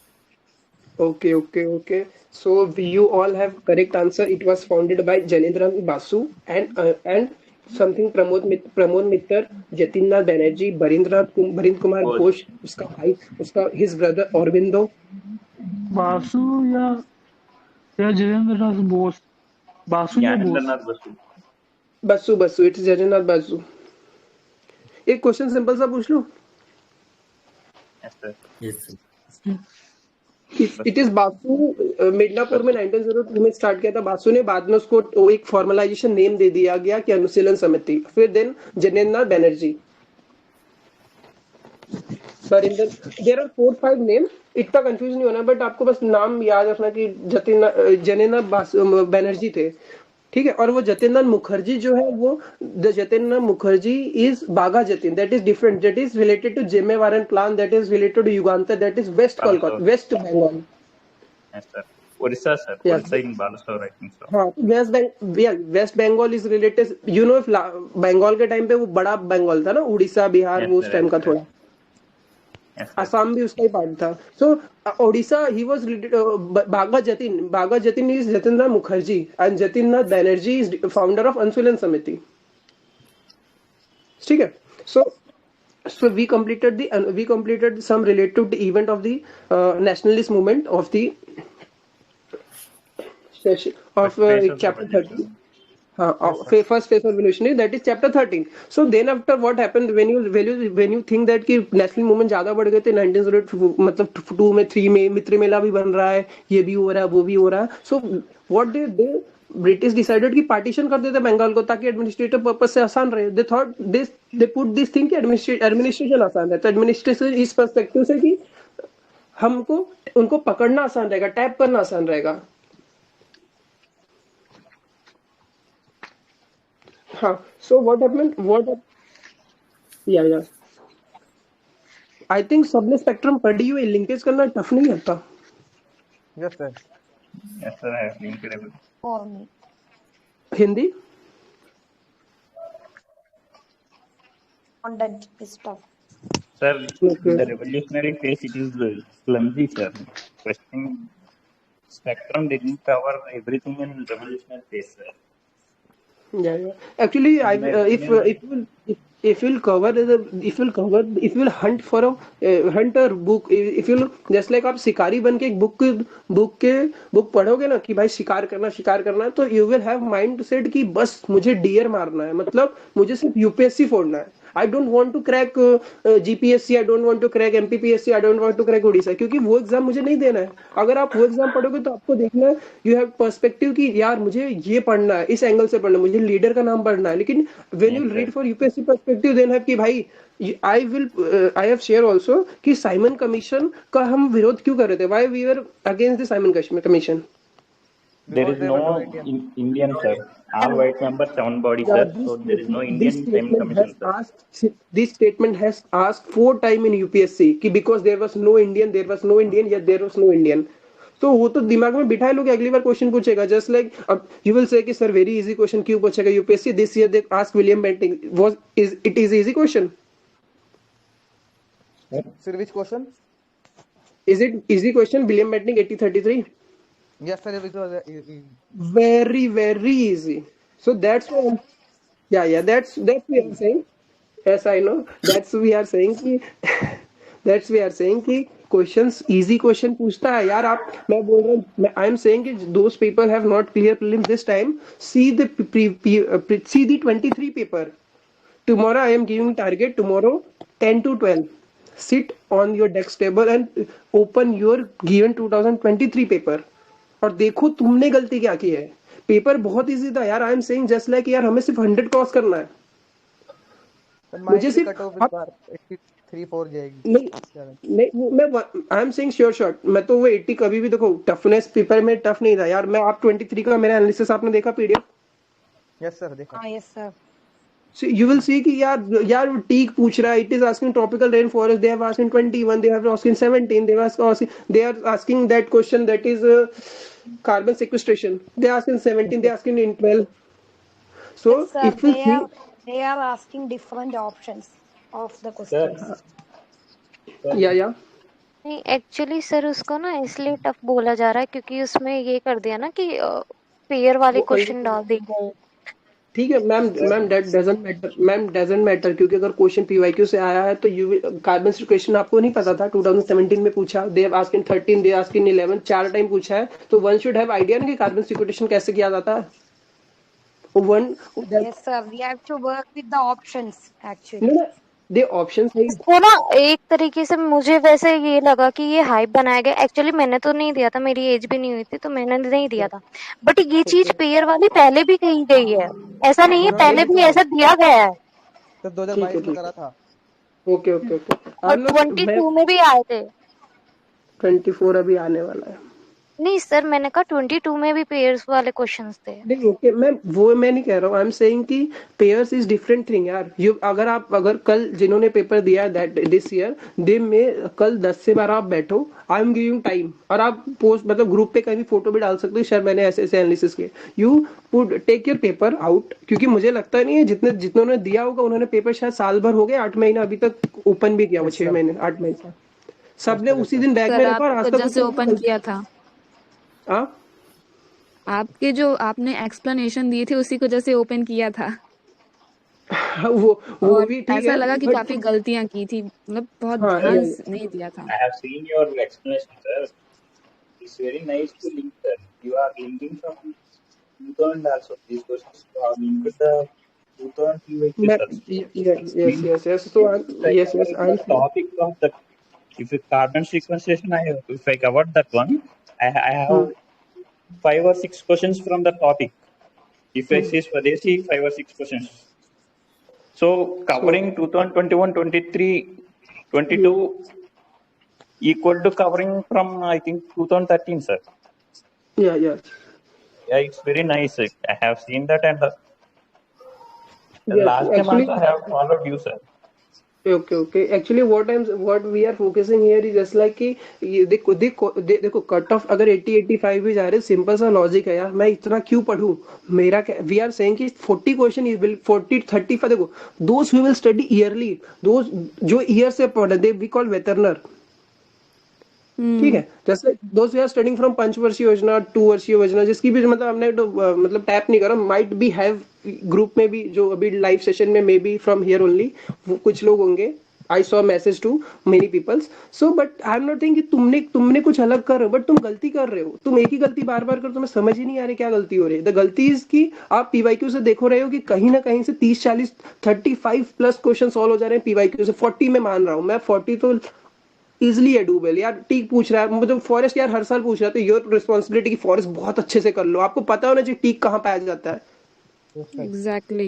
Okay. So you all have correct answer. It was founded by Janendran Basu and something Pramod Mitra, Jatinnath Banerjee, Barind Kumar Ghosh, उसका भाई, उसका his brother Aurobindo. Basu या जयेंद्रनाथ बोस बासु या Bose Gyanendra Basu it's Jagannath Basu. एक question simple सा पूछ लूं. Yes, sir. Yes, sir. It is Basu Midnapore में 1902 में स्टार्ट किया था बासु ने. बाद में उसको वो एक फॉर्मलाइजेशन नेम दे दिया गया कि अनुशीलन समिति. फिर then Jnanendranath Banerjee. There are 4-5 name. इतना कंफ्यूज नहीं होना बट आपको बस नाम याद रखना कि जनेन्द्रनाथ बनर्जी थे. ठीक है. और वो जतिनलाल मुखर्जी जो है वो जतिनलाल Mukherjee is Bagha Jatin. That is different. That is related to जेमेवारन plan. That is related to Jugantar. That is west Kolkata, west Bengal. Yes, sir. Orissa, sir. Yes. Orissa in Balasore, I think so. हाँ, West Bengal is related. You know Bengal के time पे वो बड़ा बंगाल था ना, Orissa Bihar Yes, वो उस sir, टाइम yes, का sir. थोड़ा. Yes, sir. असम भी उसका ही पार्ट था. सो Odisha he was Bagha Jatin is Jatinlal Mukherjee and Jatinnath Banerjee is founder of Anushilan Samiti. ठीक है. So we completed some related to event of the nationalist movement of the chapter 13. First phase of revolutionary, that is chapter 13. So then after what happened when you think that कि national movement ज्यादा बढ़ गए थे 1902 मतलब 2 में 3 में मित्र मेला भी बन रहा है, ये भी हो रहा है वो भी हो रहा है. So what they British decided कि पार्टीशन कर देते बंगाल को ताकि एडमिनिस्ट्रेटिव पर्पस से आसान रहे. They thought they put this thing कि एडमिनिस्ट्रेशन आसान है. तो एडमिनिस्ट्रेशन इस पर्सपेक्टिव से कि हमको उनको पकड़ना आसान रहेगा, टैप करना आसान रहेगा. हाँ. सो व्हाट हैपेंड या आई थिंक सबने स्पेक्ट्रम पढ़ी हुई. लिंकेज करना टफ नहीं होता. Yes, sir. Yes, sir. I have linked everything. For me. Hindi Content is tough. Sir, Okay. the revolutionary phase, it is clumsy, sir. Question spectrum didn't cover everything in revolutionary phase, sir. Yeah. Actually, if you'll hunt for a hunter book, if you'll just like आप शिकारी बन के एक book पढ़ोगे ना कि भाई शिकार करना तो you will have mind set कि बस मुझे डियर मारना है. मतलब मुझे सिर्फ यूपीएससी फोड़ना है. I don't want to crack GPSC, I don't want to crack MPPSC, I don't want to crack Orissa, क्योंकि वो एग्जाम मुझे नहीं देना है. अगर आप वो एग्जाम पढ़ोगे तो आपको देखना है यू हैव पर्सपेक्टिव कि यार मुझे ये पढ़ना है, इस एंगल से पढ़ना है, मुझे लीडर का नाम पढ़ना है. लेकिन when you read for UPSC perspective then है कि भाई आई हैव शेयर ऑल्सो कि साइमन कमीशन का हम विरोध क्यों कर रहे थे. Why we were against the Simon Commission. There is no Indian, sir. All white members, 7 body, sir. So there is no Indian Simon Commission, sir. This statement has asked 4 times in UPSC कि because there was no Indian, yet there was no Indian. तो वो तो दिमाग में बिठाए लोग अगली बार क्वेश्चन पूछेगा. Just like you will say कि सर वेरी इजी क्वेश्चन क्यों पूछेगा UPSC. This year they ask William Bentinck was it is easy question. Sir, which question? Is it easy question? William Bentinck 8033. Yes, sir. It was Very easy. So that's why that's we are saying. Yes, I know. We are saying कि questions easy question पूछता है यार. आप मैं बोल रहा हूँ I am saying कि those people have not clear prelims this time. See the 23 paper. tomorrow I am giving target tomorrow 10 to 12. Sit on your desk table and open your given 2023 paper और देखो तुमने गलती क्या की है. Paper बहुत easy था यार. आई एम सेइंग जस्ट लाइक यार हमें सिर्फ 100 क्रॉस करना है. मुझे सिर्फ कट ऑफ इस बार 83-4 जाएगी. नहीं मैं आई एम सेइंग श्योर शॉट. मैं तो वो 80 कभी भी देखो टफनेस पेपर में टफ नहीं था यार. मैं आप 23 का मेरा एनालिसिस आपने देखा पीडीएफ? यस सर देखा. हाँ yes sir. So you will see कि यार टीक पूछ रहा है. It is asking tropical rainforest. They have asked in 21. They have asked in 17. They are asking that question that is carbon sequestration. They ask in 17. They asking in 12. So Yes, sir, if you see, they are asking different options of the questions. yeah. नहीं actually sir उसको ना इसलिए tough बोला जा रहा है क्योंकि उसमें ये कर दिया ना कि पेयर वाले क्वेश्चन डाल दिए गए. ठीक है ma'am that doesn't matter. Ma'am doesn't matter क्योंकि अगर क्वेश्चन पीवाईक्यू से आया है तो यू कार्बन सिक्वेस्ट्रेशन आपको नहीं पता था. 2017 में पूछा. They have asked in 13. They asked in 11. 4 time पूछा है तो वन शुड हैव आइडिया ना कि कार्बन सिक्वेस्ट्रेशन कैसे किया जाता है. Yes sir, we have to work with the options actually. No, the options है. इसको ना एक तरीके से मुझे वैसे ये लगा कि ये हाइप बनाया गया. एक्चुअली मैंने तो नहीं दिया था, मेरी एज भी नहीं हुई थी तो मैंने नहीं दिया था. बट ये चीज पेयर वाली पहले भी कही गई है. ऐसा नहीं है, पहले भी ऐसा दिया गया है. तो 2022 में करा था. ओके और 22 में भी आए थे. 24 अभी आने वाला है. नहीं सर मैंने कहा 22 में भी पेयर्स वाले क्वेश्चंस थे. नहीं ओके मैं नहीं कह रहा हूँ. आई एम सेइंग कि पेयर्स इज डिफरेंट थिंग यार. अगर कल जिन्होंने पेपर दिया दैट दिस ईयर दे में कल 10 से 12 आप बैठो. आई एम गिविंग टाइम और आप पोस्ट मतलब ग्रुप पे कहीं फोटो भी डाल सकते हो. शायद मैंने ऐसे एनालिसिस किए. You would take your paper out क्योंकि मुझे लगता नहीं है जितने दिया होगा उन्होंने पेपर शायद साल भर हो गए. 8 महीना अभी तक ओपन भी किया वो 6 महीने 8 महीने सबने उसी दिन बैग में रखा और आज तक ओपन किया था. आपके जो आपने एक्सप्लेनेशन दिए थे उसी को जैसे ओपन किया था. वो भी ठीक है. ऐसा लगा कि काफी गलतियां की थी, मतलब बहुत ध्यान नहीं दिया था. I have seen your explanation, sir. It's very nice to link, sir. You are linking from 2000 also. These questions are linked with the 2000 Yes. So I'm topic of the if you carbon sequestration, if I covered that one, I have 5 or 6 questions from the topic. If I say Swadeshi, 5 or 6 questions. So covering 2021, 23, 22 equal to covering from I think 2013, sir. Yeah. Yeah, it's very nice. I have seen that and last time actually, also I have followed you, sir. Okay. Actually, what we are focusing here is just like कि ये देखो cut off अगर 80-85 भी जा रहे. Simple सा logic है यार. मैं इतना क्यों पढ़ूं. मेरा वी आर सेइंग कि 40 क्वेश्चन इज विल 40-35 देखो. Those who will study yearly, those जो ईयर से पढ़े दे वी कॉल वेटरनर. ठीक है. जैसे दोस वी आर स्टडिंग फ्रॉम पंचवर्षीय योजना 2 वर्षीय योजना जिसकी भी मतलब हमने तो मतलब टैप नहीं करा. माइट बी हैव ग्रुप में भी जो अभी लाइव सेशन में maybe from here only कुछ लोग होंगे. I saw message to many peoples. So but I am not thinking कि तुमने कुछ अलग कर रहे हो बट तुम गलती कर रहे हो. तुम एक ही गलती बार कर तुम्हें समझ ही नहीं आ रही क्या गलती हो रही है. द गलती इज की आप पीवाईक्यू से देखो रहे हो कि कहीं ना कहीं से 30-40 35 प्लस क्वेश्चन सॉल्व हो जा रहे हैं पीवाईक्यू से. 40 में मान रहा हूँ मैं. 40 तो इजिली है डूबेल यार. टीक पूछ रहा है मतलब फॉरेस्ट यार हर साल पूछ रहा है. तो योर रिस्पॉन्सिबिलिटी की फॉरेस्ट बहुत अच्छे से कर लो. आपको पता होना चाहिए टीक कहाँ पाया जाता है. Exactly.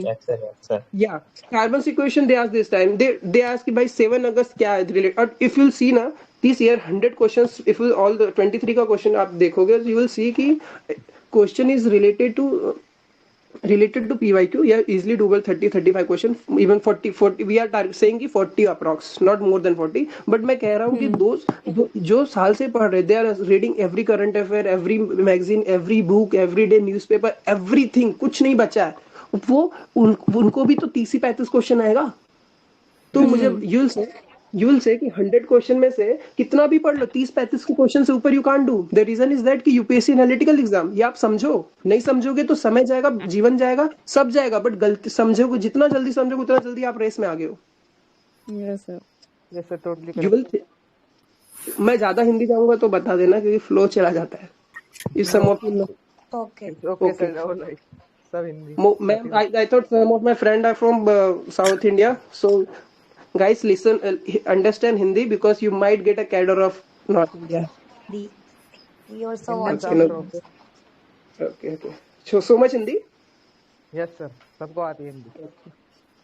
Yeah, carbon sequestration they ask this time. They ask by 7 August क्या है related. और if you'll see ना this year 100 questions. If you all the 23 का question आप देखोगे you will see कि question is related to PYQ. Yeah, easily doable 30-35 question. Even 40 we are saying कि 40 approx, not more than 40. But मैं कह रहा हूँ कि those जो साल से पढ़ रहे they are reading every current affair, every magazine, every book, every day newspaper, everything. कुछ नहीं बचा है. वो उनको भी तो 30-35 क्वेश्चन आएगा. तो मुझे you will say कि 100 क्वेश्चन में से कितना भी पढ़ लो 30-35 के क्वेश्चन से ऊपर you can't do. The reason is that कि UPSC एनालिटिकल एग्जाम ये आप समझो. नहीं समझोगे तो समय जाएगा, जीवन जाएगा, सब जाएगा. बट गलती समझोगे जितना जल्दी समझोगे उतना जल्दी आप रेस में आगे हो. Yes sir, totally. मैं ज्यादा हिंदी जाऊंगा तो बता देना क्योंकि फ्लो चला जाता है. इस some of Okay sir, all right. सब Hindi Ma'am, I thought some of my friend are from South India. So, guys, listen, understand Hindi because you might get a cadre of North India. The we also Indian watch Okay, साफ no, तो videos. okay. So much Hindi? Yes sir सबको आती है Hindi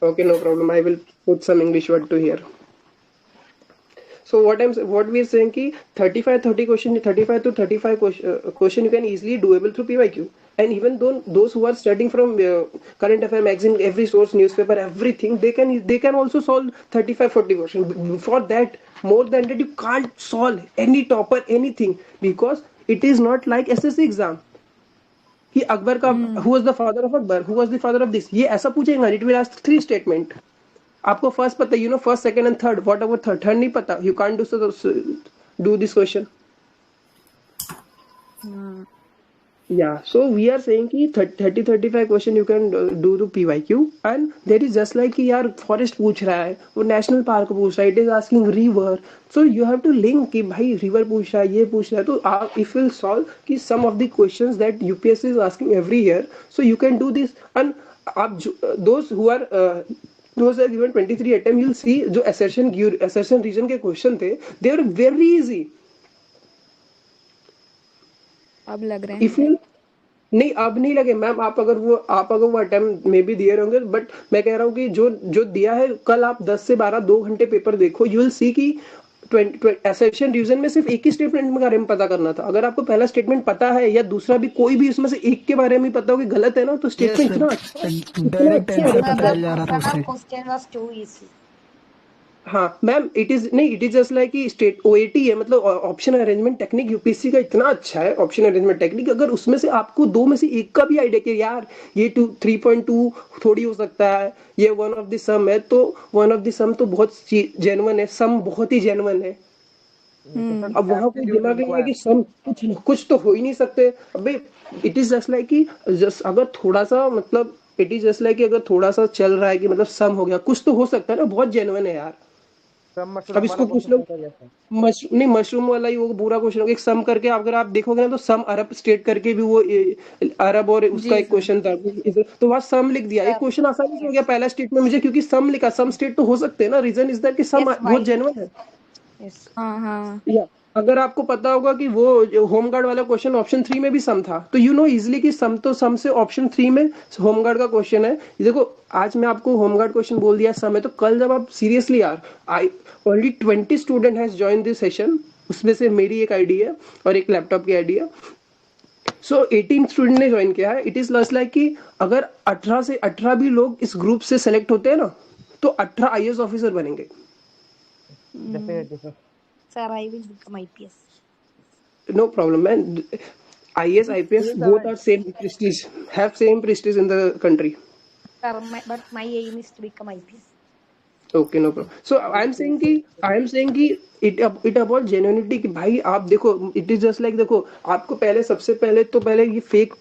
Okay, no problem. I will put some English word to here. So what we are saying ki 30 question 35 to 35 question you can easily doable through PYQ. And even though those who are studying from current affair magazine, every source, newspaper, everything, they can also solve 35-40 question. For that, more than that, you can't solve any topper anything because it is not like SSC exam. कि अकबर का who was the father of Akbar, who was the father of this, ये ऐसा पूछेगा. It will ask 3 statement. आपको first पता है, first second and third, whatever third नहीं पता, you can't do this question. Yeah, so we are saying कि 30-35 question you can do to PYQ. And there is just like कि यार forest पूछ रहा है, वो नेशनल पार्क पूछ रहा है, it is asking river, so you have to link कि भाई रिवर पूछ रहा है, ये पूछ रहा है, तो आप इफ विल सॉल्व कि some of the questions that UPSC is asking every year, so you can do this. And आप those who are those are given 23 attempt, you'll see जो assertion region के क्वेश्चन थे, they are very easy. अब लग रहे हैं If you नहीं, अब नहीं लगे मैम. आप अगर वो अटेम्प्ट में भी दिए होंगे, बट मैं कह रहा हूँ कि जो दिया है, कल आप 10 से 12 2 घंटे पेपर देखो, यू विल सी कि एसेशन रीजन में सिर्फ एक ही स्टेटमेंट के बारे में पता करना था. अगर आपको पहला स्टेटमेंट पता है या दूसरा भी कोई भी उसमें से एक के बारे में पता हो कि गलत है ना, तो स्टेटमेंट इतना अच्छा Question was too easy. हाँ ma'am, it is just like कि स्टेट OAT है, मतलब ऑप्शन अरेंजमेंट टेक्निक यूपीएससी का इतना अच्छा है. ऑप्शन अरेंजमेंट टेक्निक, अगर उसमें से आपको 2 में से एक का भी आइडिया कि यार ये 3.2 थोड़ी हो सकता है, ये वन ऑफ द सम है, तो वन ऑफ द सम तो बहुत जेन्युइन है, सम बहुत ही जेन्युइन है. अब वहां कोई दिमाग नहीं है कि सम कुछ तो हो ही नहीं सकते. अबे इट इज जस्ट लाइक कि अगर थोड़ा सा, मतलब इट इज जस्ट लाइक कि अगर थोड़ा सा चल रहा है कि मतलब सम हो गया, कुछ तो हो सकता है ना, बहुत जेन्युइन है यार. अब इसको कुछ लोग मशरूम वाला ही वो बुरा क्वेश्चन होगा. एक सम करके अगर आप देखोगे ना, तो सम अरब स्टेट करके भी वो अरब और उसका एक क्वेश्चन था, तो वहां सम लिख दिया. एक क्वेश्चन आसानी से हो गया पहला स्टेट में मुझे, क्योंकि सम लिखा. सम स्टेट तो हो सकते हैं ना. रीजन इज दैट कि सम बहुत जेन्युइन है. या अगर आपको पता होगा कि वो होमगार्ड वाला क्वेश्चन ऑप्शन 3 में भी सम था, तो यू नो इजिली कि सम से ऑप्शन 3 में होमगार्ड का क्वेश्चन है. देखो आज मैं आपको होमगार्ड क्वेश्चन बोल दिया सम है, तो कल जब आप सीरियसली यार, only 20 student has join this session, उसमें से मेरी एक आईडी है और एक लैपटॉप की आईडी है. सो 18 स्टूडेंट ने ज्वाइन किया है. इट इज लस लाइक कि अगर 18 से 18 भी लोग इस ग्रुप से सेलेक्ट होते हैं ना, तो 18 IAS ऑफिसर बनेंगे. Sir, I will become IPS. No problem, man. IAS, IPS, both are same prestige, have same prestige in the country. Sir, but my aim is to become IPS. Okay, no problem. So I am saying कि it about genuinity कि भाई आप देखो, it is just like देखो, आपको सबसे पहले ये फेक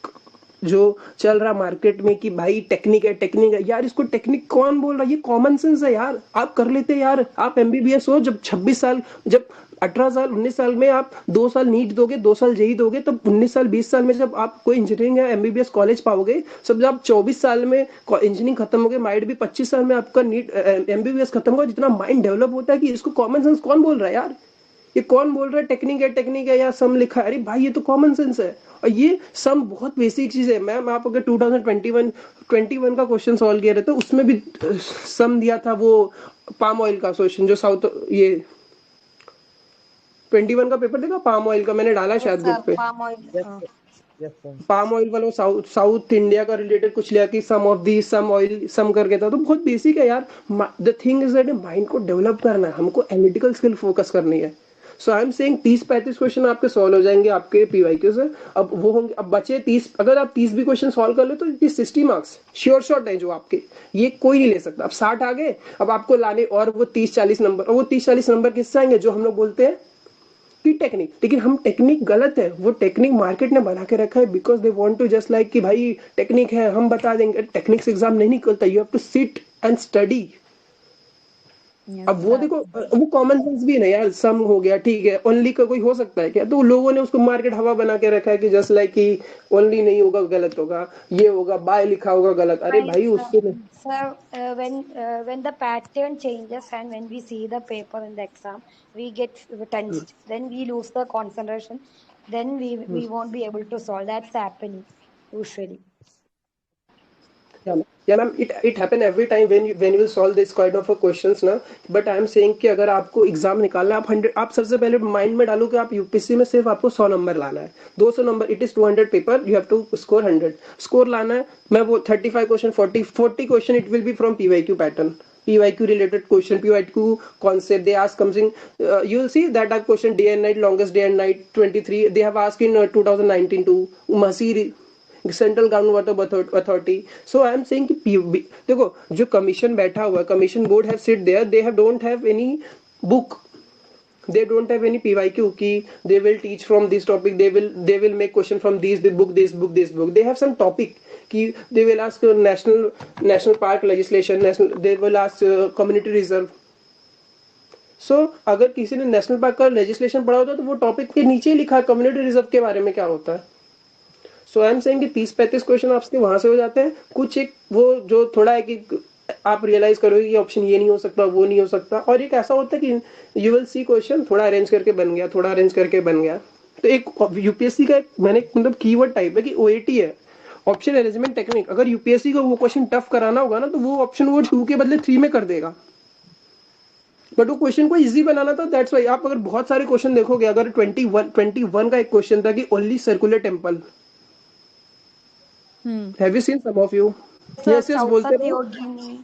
जो चल रहा मार्केट में कि भाई टेक्निक है यार, इसको टेक्निक कौन बोल रहा है? ये कॉमन सेंस है यार, आप कर लेते यार. आप MBBS हो, जब 26 साल, जब 18 साल 19 साल में आप 2 साल नीट दोगे, 2 साल जेई दोगे, तब 19 साल 20 साल में जब आप कोई इंजीनियरिंग या MBBS कॉलेज पाओगे, सब जब आप 24 साल में इंजीनियरिंग खत्म हो गए, माइट भी 25 साल में आपका नीट MBBS खत्म होगा. जितना माइंड डेवलप होता है कि इसको कॉमन सेंस कौन बोल रहा है यार, ये कौन बोल रहा है टेक्निक है या सम लिखा है? अरे भाई ये तो कॉमन सेंस है. और ये सम बहुत बेसिक चीज है मैम. आप अगर 2021 का क्वेश्चन सॉल्व किया रहे, तो उसमें भी सम दिया था वो पाम ऑयल का क्वेश्चन, जो साउथ, ये 21 का पेपर देखा पाम ऑयल का, मैंने डाला शायद ग्रुप पे. पाम ऑयल वाला साउथ इंडिया का रिलेटेड कुछ लिया कि some of the some oil सम करके था. तो बहुत बेसिक है यार. The thing is that mind को डेवलप करना है, हमको एनालिटिकल स्किल फोकस करनी है. So I am saying 30-35 question आपके सॉल्व हो जाएंगे आपके PYQ से. अब वो होंगे, अब बचे 30. अगर आप 30 भी क्वेश्चन सॉल्व कर ले तो 60 मार्क्स श्योर शॉट है जो आपके, ये कोई नहीं ले सकता. अब 60 आ गए, अब आपको लाने और वो 30-40 नंबर, और वो 30-40 नंबर किससे आएंगे? जो हम लोग बोलते हैं कि टेक्निक. लेकिन हम टेक्निक गलत है, वो टेक्निक मार्केट ने बना के रखा है because they want to just like कि भाई टेक्निक है हम बता देंगे. टेक्निक से एग्जाम नहीं निकलता. You have to sit and study. Yes, अब वो sir. देखो वो कॉमन सेंस भी है ना यार, सम हो गया ठीक है, ओनली का कोई हो सकता है क्या? तो लोगों ने उसको मार्केट हवा बना के रखा है कि जस्ट लाइक कि ओनली नहीं होगा गलत होगा, ये होगा, बाय लिखा होगा गलत। अरे Right, भाई sir. उससे नहीं। Sir, when the pattern changes and when we see the paper in the exam, we get tensed. Then we lose the concentration. Then we won't be able to solve. That's happening usually. या ma'am it happen every time when you solve this kind of questions ना। But I am saying कि अगर आपको exam निकालना है, आप 100, आप सबसे पहले माइंड में डालो कि आप यूपीएससी में सिर्फ आपको 100 नंबर लाना है, 200 number, it is 200 paper, you have to score 100 score लाना है। मैं वो 35 question 40 question it will be from PYQ pattern, PYQ related question, PYQ concept. They ask something. You'll see that type question, day and night, longest day and night, 23. They have asked in 2019 to Masiri, central ground water authority. So I am saying कि देखो जो commission बैठा हुआ है, commission board have sit there, they have don't have any book, they don't have any PYQ key, they will teach from this topic, they will make question from this book, they have some topic ki they will ask national park legislation, national, they will ask community reserve। सो अगर किसी ने national park का legislation पढ़ा होता तो वो topic के नीचे ही लिखा है कम्युनिटी रिजर्व के बारे में क्या होता है। सो आई एम सेइंग कि 30-35 क्वेश्चन आपसे वहां से हो जाते हैं। कुछ एक वो जो थोड़ा है कि आप रियलाइज करोगे कि ऑप्शन ये नहीं हो सकता, वो नहीं हो सकता, और एक ऐसा होता है कि यू विल सी क्वेश्चन थोड़ा अरेंज करके बन गया, थोड़ा अरेंज करके बन गया। तो एक यूपीएससी का मैंने मतलब कीवर्ड टाइप है कि ओएटी है, ऑप्शन अरेंजमेंट टेक्निक। अगर यूपीएससी को वो क्वेश्चन टफ कराना होगा ना तो वो ऑप्शन वो 2 के बदले 3 में कर देगा, बट वो क्वेश्चन को इजी बनाना था। दैट्स वाई आप अगर बहुत सारे क्वेश्चन देखोगे, अगर 21 का एक क्वेश्चन था कि only circular temple, have you seen some of you? Yes yes बोलते Chausath रहो। Yogini.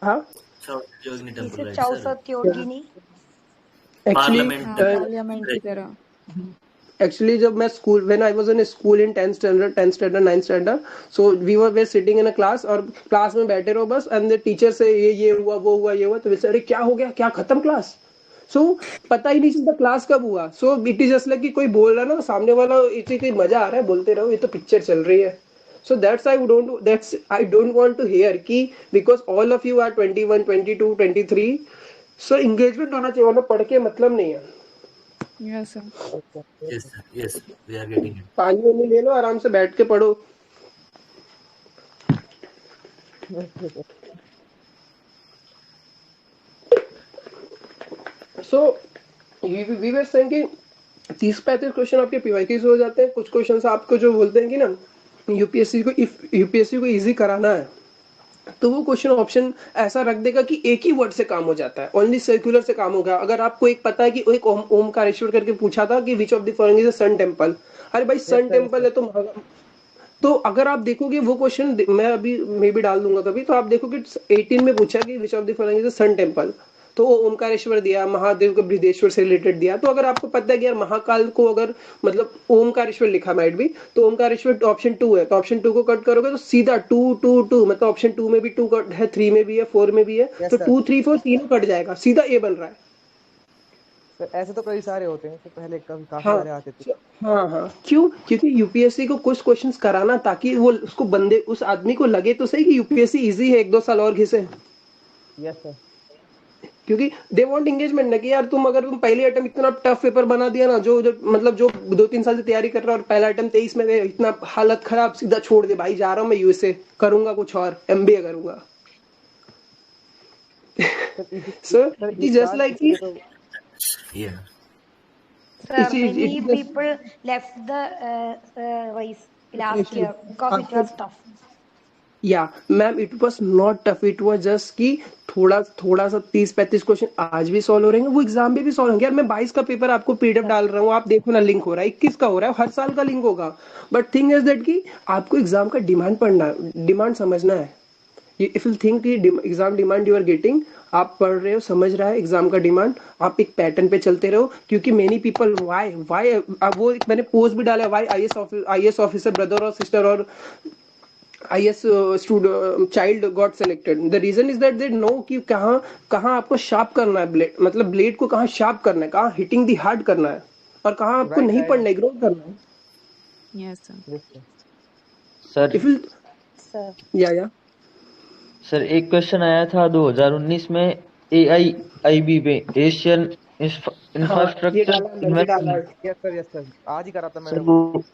हाँ South Yogini Is temple, it right, sir? Chausath Yogini? Actually parliament की तरह। एक्चुअली जब मैं school, when I was in school in 10th standard 9th standard, so we were sitting in a class, और class में बैठे रहो बस, and the teacher से ये हुआ, वो हुआ, ये हुआ, तो वैसे अरे क्या हो गया, क्या खत्म क्लास। सो पता ही नहीं चलता क्लास कब हुआ। सो इट इज जस्ट लाइक कि कोई बोल रहा है ना, सामने वाला इतनी कोई मजा आ रहा है, बोलते रहो, ये तो पिक्चर चल रही है। So that's I don't want to hear कि because all of you are 21, 22, 23, so engagement होना चाहिए, मतलब पढ़ के मतलब नहीं है। Yes, sir. Yes, sir. Yes, we are getting it. पानी वानी ले लो, आराम से बैठ के पढ़ो। So we were saying कि 30-35 क्वेश्चन आपके पीवाईक्यू से हो जाते हैं। कुछ क्वेश्चन आपको जो बोलते हैं कि ना यूपीएससी को इजी कराना है, तो वो क्वेश्चन ऑप्शन ऐसा रख देगा कि एक ही वर्ड से काम हो जाता है, ओनली सर्कुलर से काम होगा। अगर आपको एक पता है कि एक ओमकारेश्वर करके पूछा था कि which of the following is a sun temple, अरे भाई सन टेम्पल है तो अगर आप देखोगे वो क्वेश्चन, मैं अभी मे भी डाल दूंगा कभी, तो आप देखोगे 18 में पूछा कि which of the following is a sun temple, तो वो ओमकारेश्वर दिया, महादेव को बृहदेश्वर से रिलेटेड दिया। तो अगर आपको पता है कि यार महाकाल को अगर मतलब ओमकारेश्वर लिखा माइट भी, तो ओमकारेश्वर ऑप्शन 2 है, तो ऑप्शन 2 को कट करोगे तो सीधा 2 2 2, मतलब ऑप्शन 2 में भी 2 कट है, 3 में भी है, 4 में भी है, तो 2 3 4 तीनों कट जाएगा, सीधा ए बन रहा है। सर ऐसे तो कई सारे होते हैं, तो पहले काफी हाँ सारे आते थे। हाँ क्यों? क्योंकि यूपीएससी को कुछ क्वेश्चंस कराना ताकि वो उसको बंदे उस आदमी को लगे तो सही कि यूपीएससी इजी है, 1-2 साल और घिसे। Yes sir. क्योंकि दे वांट एंगेजमेंट ना, कि यार अगर तुम पहले अटेम्प्ट इतना टफ पेपर बना दिया ना, जो मतलब जो 2-3 साल से तैयारी कर रहा है और पहला अटेम्प्ट 23 में इतना हालत खराब, सीधा छोड़ दे भाई, जा रहा हूँ मैं यूएसए, करूंगा कुछ और, एमबीए करूंगा। सो it is just like Yeah. Sir, many people left the race last year because it was tough. या ma'am it was not tough, it was just कि थोड़ा सा 30-35 क्वेश्चन आज भी सॉल्व हो रहे हैं, वो एग्जाम में भी सॉल्व होंगे। यार मैं 22 का पेपर आपको पीडीएफ डाल रहा हूँ, आप देखो ना, लिंक हो रहा है, 21 का हो रहा है, हर साल का लिंक होगा। बट थिंग इज दैट कि आपको एग्जाम का डिमांड पढ़ना है, डिमांड समझना है। इफ यू थिंक कि exam demand you are getting, आप पढ़ रहे हो, समझ रहा है एग्जाम का डिमांड, आप एक पैटर्न पे चलते रहो। क्योंकि मेनी पीपल वाई वो मैंने पोस्ट भी डाला, वाई आईएएस ऑफिसर ब्रदर और सिस्टर और IS student child got selected. The reason is that they know कि कहाँ आपको शार्प करना है ब्लेड, मतलब ब्लेड को कहाँ शार्प करना है, कहाँ हिटिंग दी हार्ड करना है, और कहाँ आपको नहीं पढ़ना है, इग्नोर करना है। Yes, sir. Sir Sir. या सर एक क्वेश्चन आया था 2019 में, AIIB में एशियन हाँ ये इंफ्रास्ट्रक्चर डाला अंदर भी डाला इन्वेस्टमेंट। यस सर आज ही करा था सर मैंने वो।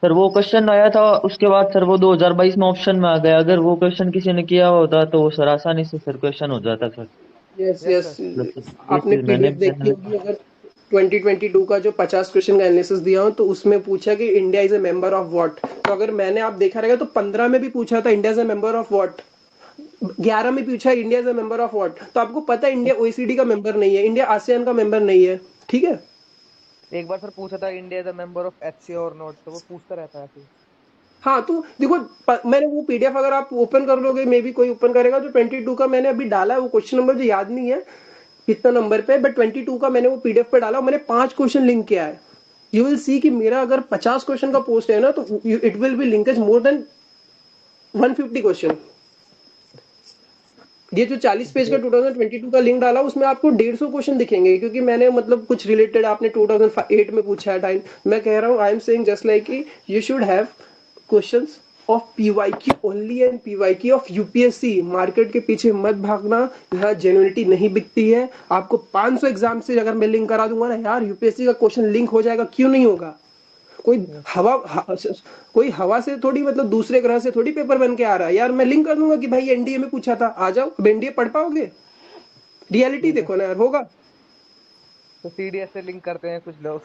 वो क्वेश्चन आया था, उसके बाद सर वो 2022 में ऑप्शन में आ गया। अगर वो क्वेश्चन किसी ने किया होता तो वो सर आसानी से सर क्वेश्चन हो जाता sir. Yes yes yes sir. मतलब सर ये आपने चीज मैंने पीडीएफ देखी होगी अगर 2022 का जो 50 क्वेश्चन का एनालिसिस दिया हो तो उसमें पूछा कि India is a member of what. तो अगर मैंने आप देखा रहेगा तो 15 में भी पूछा था India is a member of what, 11 में पूछा India is a member of what. तो आपको पता है इंडिया ओईसीडी का मेंबर नहीं है, इंडिया आसियान का मेंबर नहीं है, ठीक है। एक बार सर पूछा था India is a member of HCA और नॉट, तो वो पूछता रहता है ऐसे ही। हाँ तो देखो मैंने वो पीडीएफ अगर आप ओपन कर लोगे, मे बी कोई ओपन करेगा, तो 22 का मैंने अभी डाला है, वो क्वेश्चन नंबर जो याद नहीं है कितना नंबर पे, बट 22 का मैंने वो पीडीएफ पे डाला, मैंने 5 क्वेश्चन लिंक किया है। यू विल सी कि मेरा अगर 50 क्वेश्चन का पोस्ट है ना तो it will B linkage more than 150 question. ये जो 40 पेज का 2022 का लिंक डाला उसमें आपको 150 क्वेश्चन दिखेंगे, क्योंकि मैंने मतलब कुछ रिलेटेड आपने 2008 में पूछा है टाइम, मैं कह रहा हूँ आई am saying just like you should have questions of PYQ only and PYQ of UPSC. Market के पीछे मत भागना, यहाँ जेन्युइनिटी नहीं बिकती है। आपको 500 एग्जाम से अगर मैं लिंक करा दूंगा ना यार, यूपीएससी का क्वेश्चन लिंक हो जाएगा, क्यों नहीं होगा। कोई कोई हवा से थोड़ी, मतलब दूसरे ग्रह से थोड़ी पेपर बन के आ रहा है यार। मैं लिंक कर दूंगा कि भाई एनडीए में पूछा था, आ जाओ। अब एनडीए पढ़ पाओगे? रियलिटी देखो ना यार, होगा। तो सीडीएस से लिंक करते हैं कुछ लोग।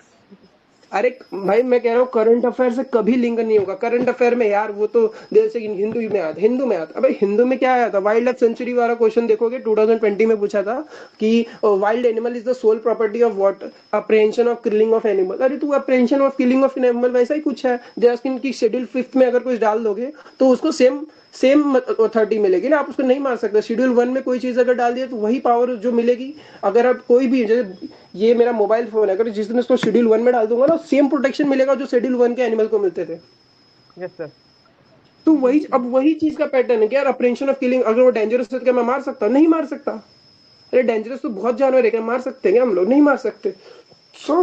अरे भाई मैं कह रहा हूँ करंट अफेयर से कभी लिंक नहीं होगा। करंट अफेयर में यार वो तो जैसे कि हिंदू में आता। अबे हिंदू में क्या आया था, वाइल्ड लाइफ सेंचुरी वाला क्वेश्चन देखोगे 2020 में पूछा था कि wild animal is the sole property of what, apprehension of killing of animal. अरे तू apprehension of killing of animal वैसा ही कुछ है। जैसे कि शेड्यूल 5 में अगर कुछ डाल दोगे तो उसको सेम अथॉरिटी मिलेगी ना, आप उसको नहीं मार सकते। शेड्यूल 1 में कोई चीज अगर डाल दिया तो वही पावर जो मिलेगी। अगर आप कोई भी, जैसे ये मेरा मोबाइल फोन है, अगर जिस दिन इसको शेड्यूल 1 में डाल दूंगा ना, सेम प्रोटेक्शन मिलेगा जो शेड्यूल 1 के एनिमल को मिलते थे। Yes sir. तो वही अब वही चीज का पैटर्न है कि यार अप्रहेंशन ऑफ किलिंग, अगर वो डेंजरस है तो क्या मैं मार सकता? नहीं मार सकता। अरे डेंजरस तो बहुत जानवर है, क्या मार सकते हैं? हम लोग नहीं मार सकते। सो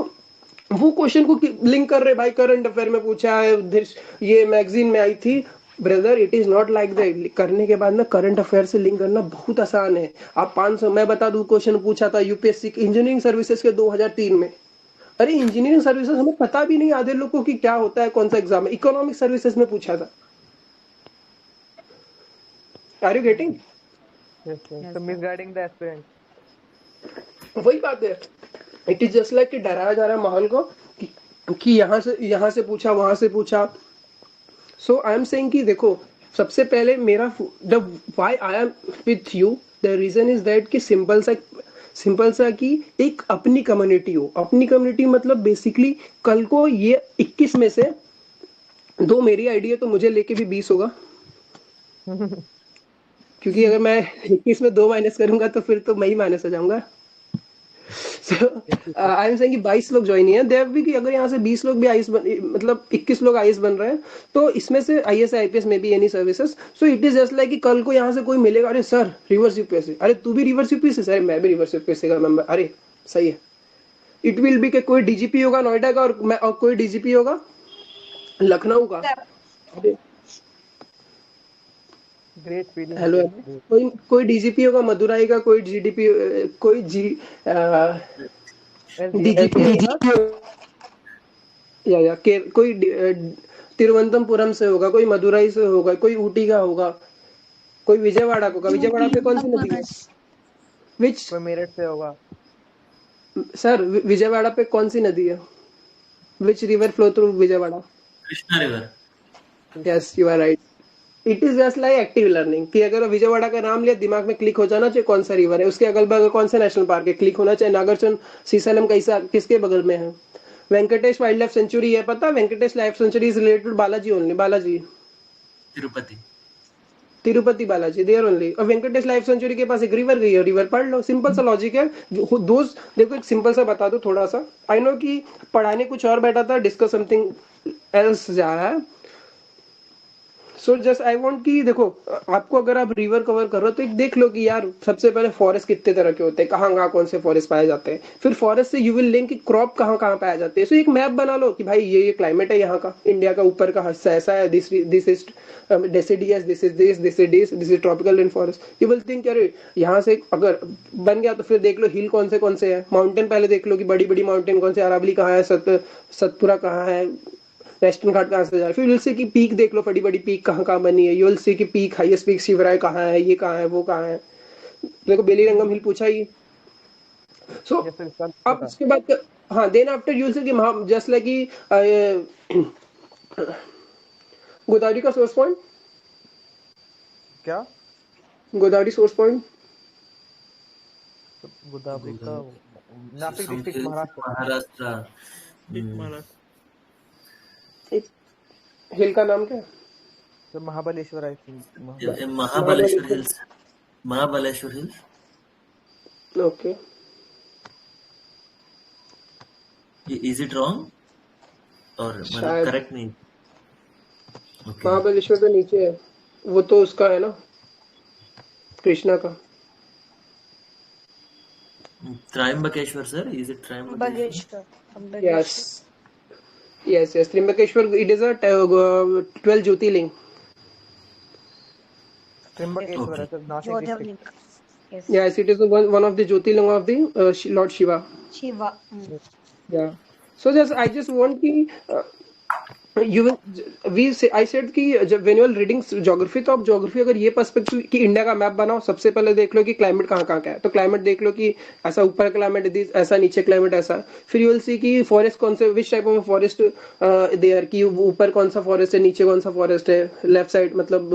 वो क्वेश्चन को लिंक कर रहे भाई, करंट अफेयर में पूछा है, ये मैगजीन में आई थी। Brother it is not like that. करने के बाद ना करंट अफेयर से लिंक करना बहुत आसान है। आप 500, मैं बता दूं क्वेश्चन पूछा था यूपीएससी इंजीनियरिंग सर्विसेज के 2003 में। अरे इंजीनियरिंग सर्विसेज हमें पता भी नहीं आधे लोगों की क्या होता है, कौन सा एग्जाम है। इकोनॉमिक सर्विसेज में पूछा था। Are you getting? Yes sir. तो मिसगाइडिंग द एस्पिरेंट। वही बात है। इट इज जस्ट लाइक कि डराया जा रहा है माहौल को कि यहाँ से पूछा, वहां से पूछा। सो आई एम सेइंग कि देखो, सबसे पहले मेरा the why I am with you, the reason is that कि सिंपल सा कि एक अपनी कम्युनिटी हो। अपनी कम्युनिटी मतलब बेसिकली कल को ये 21 में से 2 मेरी आईडी है तो मुझे लेके भी 20 होगा। क्योंकि अगर मैं 21 में 2 माइनस करूंगा तो फिर तो मैं ही माइनस हो जाऊंगा। आई एम सेइंग कि 22 लोग ज्वाइन है देव भी, कि अगर यहाँ से 20 लोग भी आईएएस मतलब 21 लोग आईएएस बन रहे हैं तो इसमें से आईएएस आईपीएस में भी any services. So it is just like कि कल को यहाँ से कोई मिलेगा, अरे सर रिवर्स यूपीएससी, अरे तू भी रिवर्स यूपीएससी, सर मैं भी रिवर्स यूपीएससी का मेंबर, अरे सही है। इट विल बी कि कोई डीजीपी होगा नोएडा का और कोई डीजीपी होगा लखनऊ का। Great feeling. हेलो, कोई डीजीपी होगा मदुराई का, कोई जीडीपी, कोई डीजीपी या कोई तिरुवनंतपुरम से होगा, कोई मदुराई से होगा, कोई ऊटी का होगा, कोई विजयवाड़ा का होगा। विजयवाड़ा पे कौन सी नदी है? विच कोई मेरठ से होगा। सर विजयवाड़ा पे कौन सी नदी है? Which river flow through Vijayawada? Krishna river. Yes you are right. It is just like active learning कि अगर विजयवाड़ा का नाम लिया दिमाग में क्लिक हो जाना चाहिए कौन सा रिवर है, उसके अगल बगल कौन सा नेशनल पार्क है, क्लिक होना चाहिए। नागार्जुन सीसलम कैसा किसके बगल में है? वेंकटेश वाइल्ड लाइफ सेंचुरी है, पता? Venkatesh life sanctuary is related Balaji only, Balaji Tirupati Balaji there only. और वेंकटेश लाइफ सेंचुरी के पास एक रिवर गई है, रिवर पढ़ लो। सिंपल सा लॉजिक है। दोस्त देखो, एक सिंपल सा बता दो थोड़ा सा। आई नो कि पढ़ाने कुछ और बैठा था, डिस्कस समथिंग एल्स जा रहा है। सो जस्ट आई वांट कि देखो, आपको अगर आप रिवर कवर कर रहे हो तो एक देख लो कि यार सबसे पहले फॉरेस्ट कितने तरह के होते हैं, कहाँ कहाँ कौन से फॉरेस्ट पाए जाते हैं, फिर फॉरेस्ट से यू विल लिंक कि क्रॉप कहाँ कहाँ पाए जाते हैं। सो एक मैप बना लो कि भाई ये क्लाइमेट है यहाँ का, इंडिया का ऊपर का हिस्सा ऐसा है, this is deciduous, this is this is tropical rain forest. You will think अरे यहाँ से अगर बन गया तो फिर देख लो हिल कौन से है, माउंटेन पहले देख लो कि बड़ी बड़ी माउंटेन कौन से, अरावली कहाँ है, सतपुरा कहाँ है, वेस्टर्न घाट कहाँ से जा रहा है, फिर विल सी की पीक देख लो, बड़ी बड़ी पीक कहाँ कहाँ बनी है, यू विल सी की पीक हाईएस्ट पीक शिवराय कहाँ है, ये कहाँ है, वो कहाँ है। देखो बेलीरंगम हिल पूछा ही। सो अब उसके बाद हाँ, then after you will see की जस्ट लाइक कि गोदावरी का सोर्स पॉइंट क्या, गोदावरी सोर्स पॉइंट गोदावरी का नासिक डिस्ट्रिक्ट महाराष्ट्र। हिल का नाम क्या है? तो Mahabaleshwar, I think Mahabaleshwar hills, Mahabaleshwar hills. Okay, is it wrong और मतलब करेक्ट नहीं? महाबलेश्वर तो नीचे है, वो तो उसका है ना, कृष्णा का। Trimbakeshwar sir, is it Trimbakeshwar? Yes, Trimbakeshwar, it is a 12 Jyotirling. Trimbakeshwar है sir, Nashik district. Yes, it is one of the Jyotirling of the Lord Shiva. Shiva. Yeah. So I just want कि I said कि जब when you are reading geography, तो आप geography अगर ये perspective कि India का मैप बनाओ, सबसे पहले देख लो कि क्लाइमेट कहाँ कहाँ का है, तो क्लाइमेट देख लो कि ऐसा ऊपर क्लाइमेट ऐसा, नीचे क्लाइमेट ऐसा, फिर यू विल सी कि फॉरेस्ट कौन से, which type of forest there, कि ऊपर कौन सा फॉरेस्ट है, नीचे कौन सा फॉरेस्ट है, लेफ्ट साइड मतलब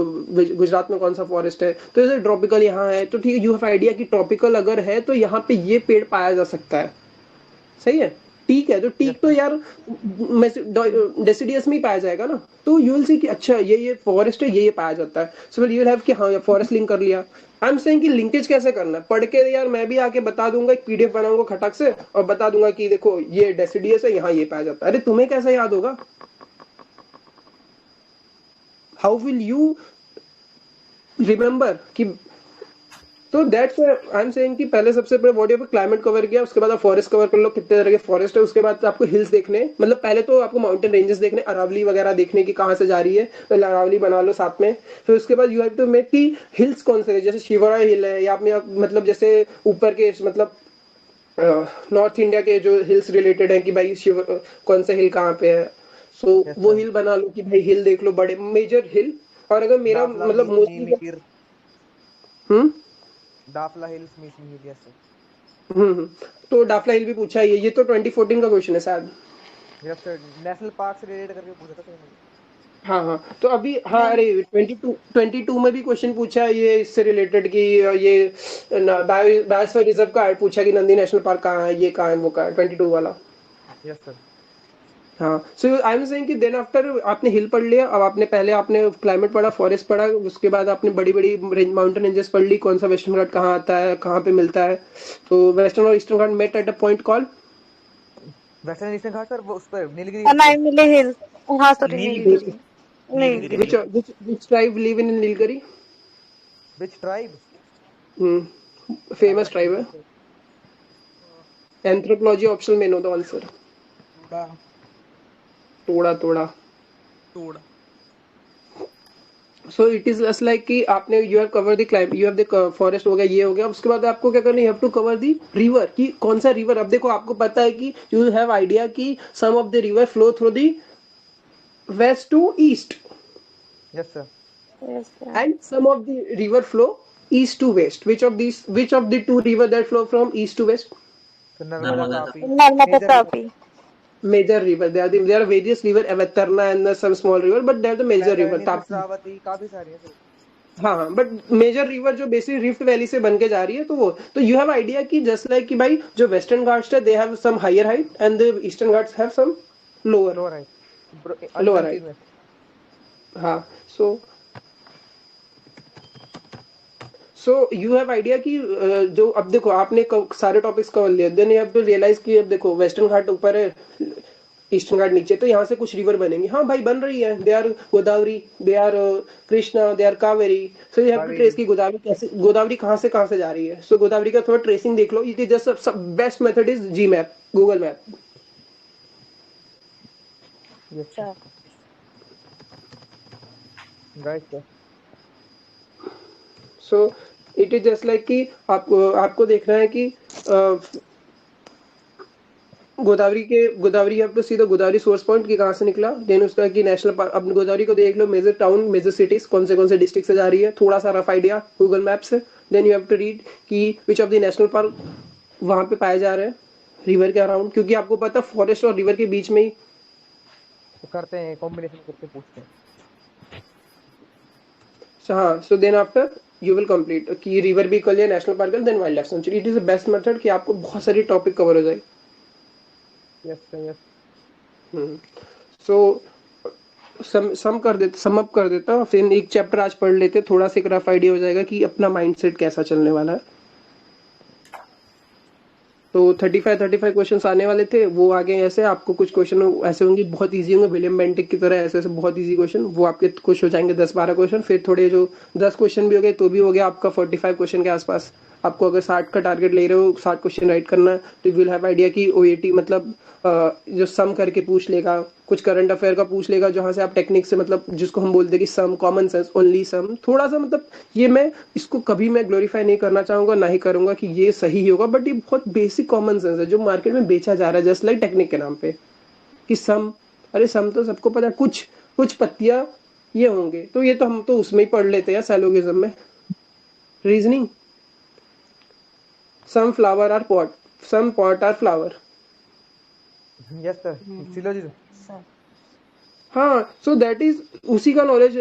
गुजरात में कौन सा फॉरेस्ट है, तो जैसे ट्रॉपिकल यहाँ है तो ठीक है, यू हैव आइडिया कि ट्रॉपिकल अगर है तो यहाँ पे ये पेड़ पाया जा सकता है, सही है, ठीक है, तो टीक तो यार डेसिडियस में ही पाया जाएगा ना, तो यू विल सी कि अच्छा ये फॉरेस्ट है, ये पाया जाता है। So will you will have कि हाँ फॉरेस्ट लिंक कर लिया। आई एम सेइंग कि लिंकेज कैसे करना है, पढ़ के यार मैं भी आके बता दूंगा, एक पीडीएफ बनाऊंगा खटक से और बता दूंगा कि देखो ये डेसिडियस है, यहाँ ये पाया जाता है। अरे तुम्हें कैसे याद होगा? हाउ विल यू रिमेम्बर कि, तो दैट्स आई एम सेइंग कि पहले सबसे पहले बॉडी ऑफ क्लाइमेट कवर किया, उसके बाद आप फॉरेस्ट कवर कर लो, कितने तरह के फॉरेस्ट है, उसके बाद आपको हिल्स देखने, मतलब पहले तो आपको माउंटेन रेंजेस देखने, अरावली वगैरह देखने की कहाँ से जा रही है, पहले अरावली बना लो साथ में, फिर उसके बाद यू हैव टू मेक की हिल्स कौन से, जैसे शिवराय हिल है, या आपने मतलब जैसे ऊपर के मतलब नॉर्थ इंडिया के जो हिल्स रिलेटेड है कि भाई शिव कौन सा हिल कहाँ पे है, सो वो हिल बना लो कि भाई हिल देख लो, बड़े मेजर हिल। और अगर मेरा मतलब मोस्टली डाफला हिल्स में हिल, यस तो डाफला हिल भी पूछा है, ये तो 2014 का क्वेश्चन है शायद, यस सर, नेशनल पार्क से रिलेटेड करके पूछा था। हाँ, तो अभी हाँ, अरे 22 में भी क्वेश्चन पूछा है ये इससे रिलेटेड कि ये बायोस्फीयर रिजर्व का पूछा कि नंदी नेशनल पार्क कहाँ है, ये कहाँ है, वो कहाँ है, 22 वाला। Yes sir. हाँ, सो आई एम सेइंग कि देन आफ्टर आपने हिल पढ़ लिया, अब आपने क्लाइमेट पढ़ा, फॉरेस्ट पढ़ा, उसके बाद आपने बड़ी बड़ी माउंटेन रेंजेस पढ़ ली, कौन सा वेस्टर्न घाट कहाँ आता है, कहाँ पे मिलता है, तो वेस्टर्न और eastern Ghat met at a point called western eastern Ghat sir, वो उस पर नीलगिरी हिल। हाँ sorry, Nilgiri. Which tribe live in Nilgiri? Which tribe? Famous tribe है। Anthropology optional में know the answer. तोड़ा। So it is just like कि आपने you have covered the climate, you have the forest हो गया, ये हो गया, उसके बाद आपको क्या करना है, you have to cover the river, कि कौन सा river। अब देखो आपको पता है कि you have idea कि some of the river flow through the west to east. Yes sir. Yes sir. And some of the river flow east to west. Which of the two river that flow from east to west? Narmada Tapi. Major river. There are various river, Avatarna and some small river, but they are the major river. Tapi काफी सारी है sir. हाँ, but major river जो basically rift valley से बन के जा रही है, तो वो तो यू हैव आइडिया कि जस्ट लाइक कि भाई जो वेस्टर्न घाट्स है they have some higher height and the eastern Ghats have some lower height. हाँ, सो यू हैव आइडिया कि जो अब देखो आपने सारे टॉपिक्स कवर लिए, then you have to realise कि अब देखो वेस्टर्न घाट ऊपर है, ईस्टर्न घाट नीचे, तो यहाँ से कुछ रिवर बनेंगी। हाँ भाई बन रही है, they are Godavari, they are Krishna, they are Kaveri. So you have to trace की गोदावरी कहाँ से जा रही है। सो गोदावरी का थोड़ा ट्रेसिंग देख लो। It is just best method is G map, Google map. So it is just like कि आपको देखना है कि गोदावरी आप तो सीधा गोदावरी सोर्स पॉइंट की कहाँ से निकला, देन उसका कि नेशनल पार्क। अब गोदावरी को देख लो, मेजर टाउन, मेजर सिटीज, कौन से डिस्ट्रिक्ट से जा रही है, थोड़ा सा रफ आइडिया गूगल मैप से। Then you have to read कि which of the national park वहां पे पाए जा रहे हैं रिवर के अराउंड, क्योंकि आपको पता फॉरेस्ट और रिवर के बीच में ही करते हैं, कॉम्बिनेशन करके पूछते हैं। हाँ, so then after you will complete कि रिवर भी कर लिया, national park then wild life sanctuary. It is the best method कि आपको बहुत सारी टॉपिक कवर हो जाए। सो सम अप कर देता, फिर एक चैप्टर आज पढ़ लेते, थोड़ा सा एक रफ आइडिया हो जाएगा कि अपना माइंडसेट कैसा चलने वाला है। तो 35 क्वेश्चंस आने वाले थे, वो आगे ऐसे आपको कुछ क्वेश्चन ऐसे होंगे बहुत इजी होंगे, विलियम बेंटिक की तरह ऐसे बहुत इजी क्वेश्चन, वो आपके खुश हो जाएंगे 10-12 क्वेश्चन। फिर थोड़े जो 10 क्वेश्चन भी हो गए तो भी हो गया आपका 45 क्वेश्चन के आसपास। आपको अगर 60 का टारगेट ले रहे हो, 60 क्वेश्चन राइट करना, तो यू विल हैव आइडिया कि ओएटी मतलब जो सम करके पूछ लेगा, कुछ करंट अफेयर का पूछ लेगा, जहां से आप टेक्निक से मतलब जिसको हम बोलते हैं कि सम, कॉमन सेंस, ओनली सम, थोड़ा सा मतलब ये मैं इसको कभी मैं ग्लोरीफाई नहीं करना चाहूंगा, ना ही करूंगा कि ये सही होगा, बट ये बहुत बेसिक कॉमन सेंस है जो मार्केट में बेचा जा रहा है जस्ट लाइक टेक्निक के नाम पे कि सम। अरे सम तो सबको पता है, कुछ पत्तियां ये होंगे, तो ये तो हम तो उसमें ही पढ़ लेते हैं सैलोगिज्म में। Reasoning, some flower are pot, some pot are flower. Yes sir, syllogism. हाँ, सो दैट इज उसी का नॉलेज,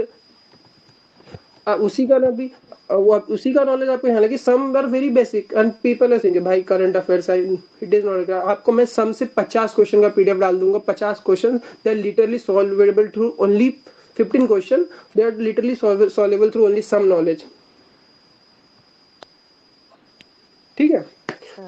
उसी का ना भी वो उसी का नॉलेज आपको यहाँ लगे। Some are very basic and people are saying भाई current affairs, it is not. आपको मैं सम से 50 क्वेश्चन का पीडीएफ डाल दूंगा, 50 question, they are literally solvable through only 15 question, they are literally solvable through only some knowledge. ठीक है,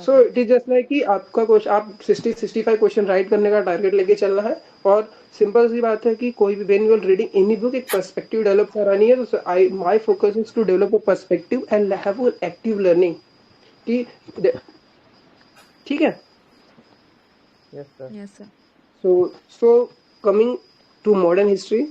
so it is just like कि आपका क्वेश्चन, आप 60-65 क्वेश्चन राइट करने का टारगेट लेके चलना है। और सिंपल सी बात है कि कोई भी when you are reading any book, एक पर्सपेक्टिव डेवलप करानी है, तो I my focus is to develop a perspective and have a active learning कि ठीक है। Yes sir, yes sir. So coming to modern history,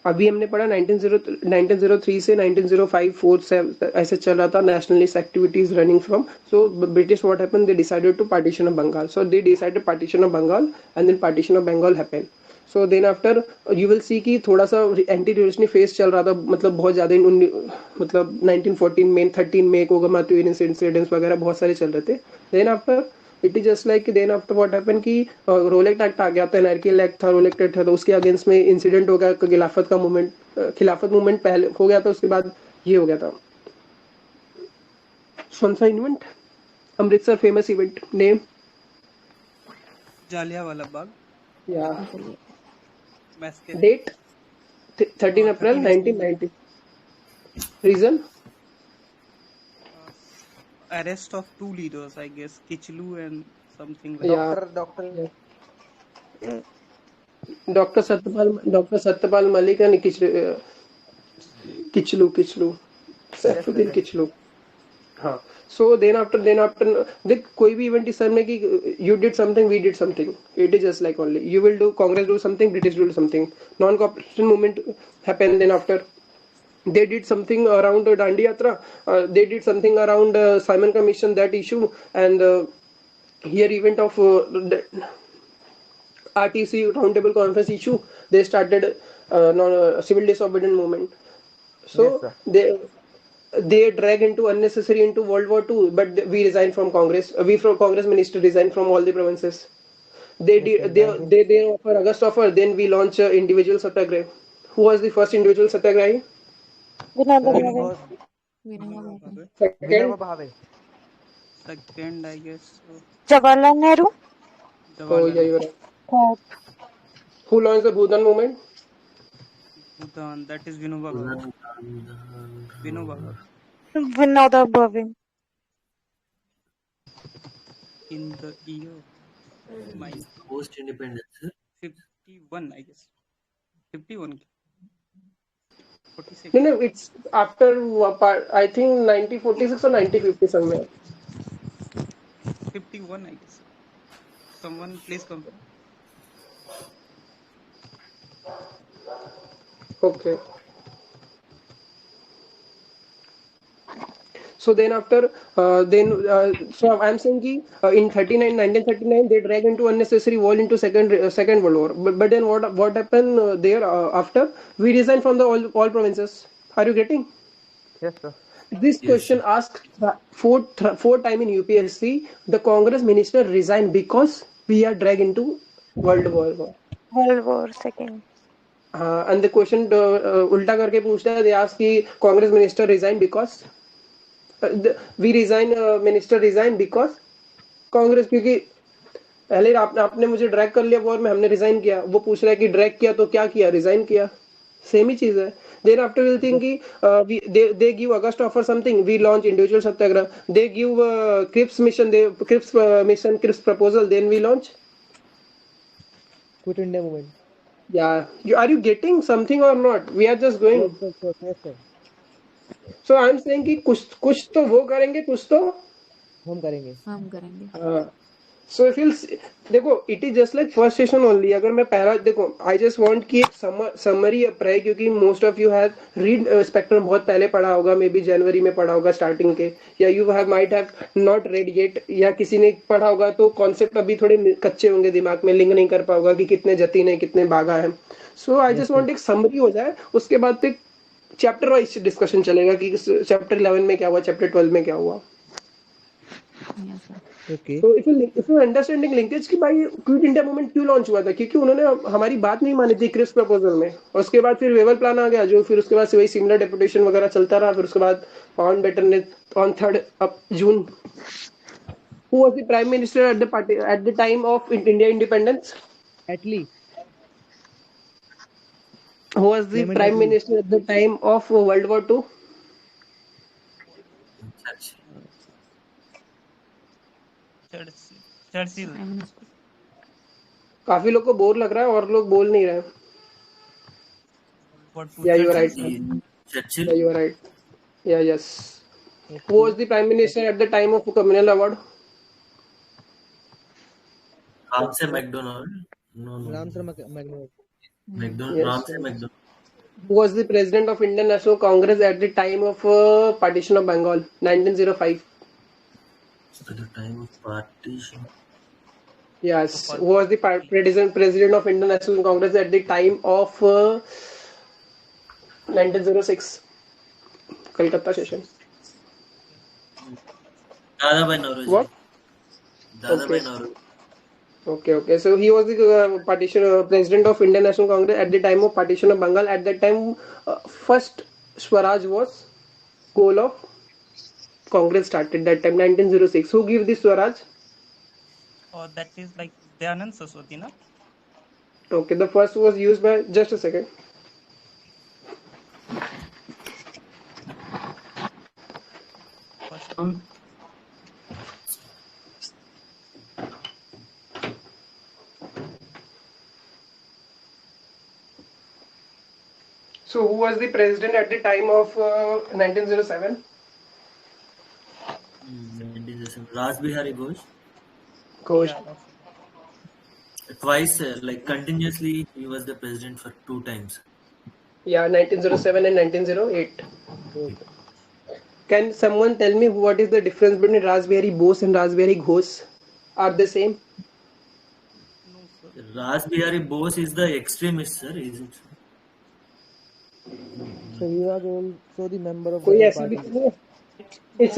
अभी हमने पढ़ा 1903 से 1905-4 ऐसे चल रहा था nationalist activities running from. So British what happened, they decided to partition of Bengal. So they decided partition of Bengal and then partition of Bengal happened. So then after you will see कि थोड़ा सा एंटी टेररिस्ट फेस चल रहा था, मतलब बहुत ज्यादा मतलब 1914 में 13 में कोगमातु इंसिडेंट्स वगैरह बहुत सारे चल रहे थे। Then after it is just like then after what happened कि रोलेक्ट एक्ट आ गया था, एनआरकी एक्ट था, रोलेक्ट एक्ट था, तो उसके अगेंस्ट में इंसिडेंट हो गया, खिलाफत का मूवमेंट, खिलाफत मूवमेंट पहले हो गया था, उसके बाद ये हो गया था। कौन सा event? Amritsar famous event name? Jallianwala Bagh. या massacre. Date 13 April 1990। Reason? Arrest of 2 leaders, I guess, Kichlu and something like doctor Satyapal Malik and Kitchlew Saifuddin Kitchlew. हाँ, सो देन आफ्टर देख कोई भी इवेंट इस समय कि you did something, we did something, it is just like only you will do, Congress do something, British do something, non cooperation movement happen, then after they did something around Dandi Yatra, they did something around Simon Commission, that issue, and here event of RTC roundtable conference issue, they started civil disobedience movement. So they drag into unnecessary into World War II, but we resigned from Congress, we from Congress minister resigned from all the provinces. They offer August offer, then we launch individual satyagrah. Who was the first individual satyagrahi? Second, I guess. Jawaharlal Nehru. Oh, yeah, you're right. Who launched the Bhutan movement? Bhutan, that is Vinoba Bhave. Vinoba Bhave. In the year post independence, sir? 51, I guess. 51. 46. No, it's after I think 1946 or 1950 somewhere. 51, I guess. Someone please confirm. Okay. So then after, so I'm saying ki, in 1939, they drag into unnecessary war into Second World War. But then what happened there after? We resigned from the all provinces. Are you getting? Yes, sir. This Yes, question sir. asked four time in UPSC. The Congress minister resigned because we are dragged into World War. World War Second. And the question उल्टा करके पूछता है. They ask कि Congress minister resigned because we resign minister resign because Congress, क्योंकि पहले आपने मुझे drag कर लिया वॉर में, हमने रिजाइन किया. वो पूछ रहा है कि ड्रैग किया तो क्या किया, रिजाइन किया. सेम ही चीज है. देन आफ्टर विल थिंक कि they give August offer something, we launch individual satyagrah. They give Cripps mission, Cripps proposal, then we launch. Quit India movement. Yeah, are you getting something or not? We are just going. Yes, sir. So I am saying कि कुछ तो वो करेंगे, कुछ तो हम करेंगे. हम करेंगे. हाँ. So if you'll देखो, it is just like first session only. अगर मैं पहला देखो, I just want कि एक summary up रहे, क्योंकि most of you have read spectrum बहुत पहले पढ़ा होगा, maybe जनवरी में पढ़ा होगा starting के, या you might have not read yet, या किसी ने पढ़ा होगा तो concept अभी थोड़े कच्चे होंगे दिमाग में, लिंक नहीं कर पाओगा कि कितने जतीन है कितने बागा है. So I just want एक summary हो जाए, उसके बाद फिर चैप्टर वाइज डिस्कशन चलेगा कि चैप्टर 11 में क्या हुआ, चैप्टर 12 में क्या हुआ. Okay. So if you understanding linkage कि भाई क्विट इंडिया मूवमेंट क्यों लॉन्च हुआ था, क्योंकि उन्होंने हमारी बात नहीं मानी थी क्रिप्स प्रपोजल में. और उसके बाद फिर वेवल प्लान आ गया, जो फिर उसके बाद से वही सिमिलर डेपुटेशन वगैरह चलता रहा. फिर उसके बाद माउंट बेटन ने on 3rd June, who was the prime minister at the time of India independence? Attlee. Who was the Clement prime Attlee. minister at the time of World War II? Churchill. काफी लोग को bore लग रहा है और लोग बोल नहीं रहे. Yeah, you are right. Churchill. Yeah, you are right. Yeah, yes. Who was the prime minister at the time of Communal Award? Ramsay MacDonald. No. Ramsay MacDonald. MacDonald. Yes. Ramsay MacDonald. Who was the president of Indian National Congress at the time of partition of Bengal, 1905? At the time of partition. Yes. Who was the president of Indian National Congress at the time of 1906? Calcutta session. Dadabhai Naoroji. What? Dadabhai Naoroji. Okay. So he was the president of Indian National Congress at the time of partition of Bengal. At that time, first Swaraj was goal of Congress started. That time, 1906. Who gave this Swaraj? Oh, that is like Dayanand Saraswati, na? Okay, the first was used by, just a second. So who was the president at the time of 1907? 1907. Raj Bihari Ghosh. Ghosh. Twice, like continuously, he was the president for 2 times. Yeah, 1907 and 1908. Can someone tell me what is the difference between Raj Bihari Bose and Raj Bihari Ghosh? Are they same? Raj Bihari Bose is the extremist, sir, is it? So he was also the member of कोई the ऐसा भी party. नहीं है? Is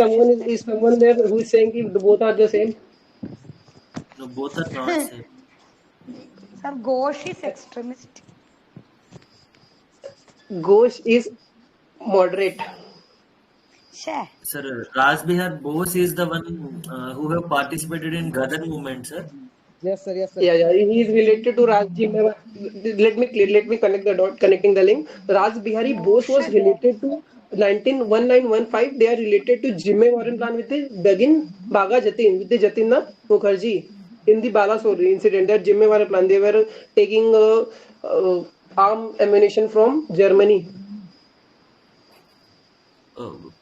someone there who is saying that both are the same? No, both are not same. Sir, Ghosh is extremist. Ghosh is moderate. Sure. Sir, Raj Bihari Bose is the one who have participated in Ghadar movement, sir. Yes, sir. Yeah. He is related to Raj. Let me connect the dot, connecting the link. Raj Bihari Bose was related to 1915. They are related to Jimmy Warren plan with the Begin Baga Jatin, with the Jatinnath Mukherjee. in the Balasore incident, that Jimmewala plan, they were taking arm ammunition from Germany.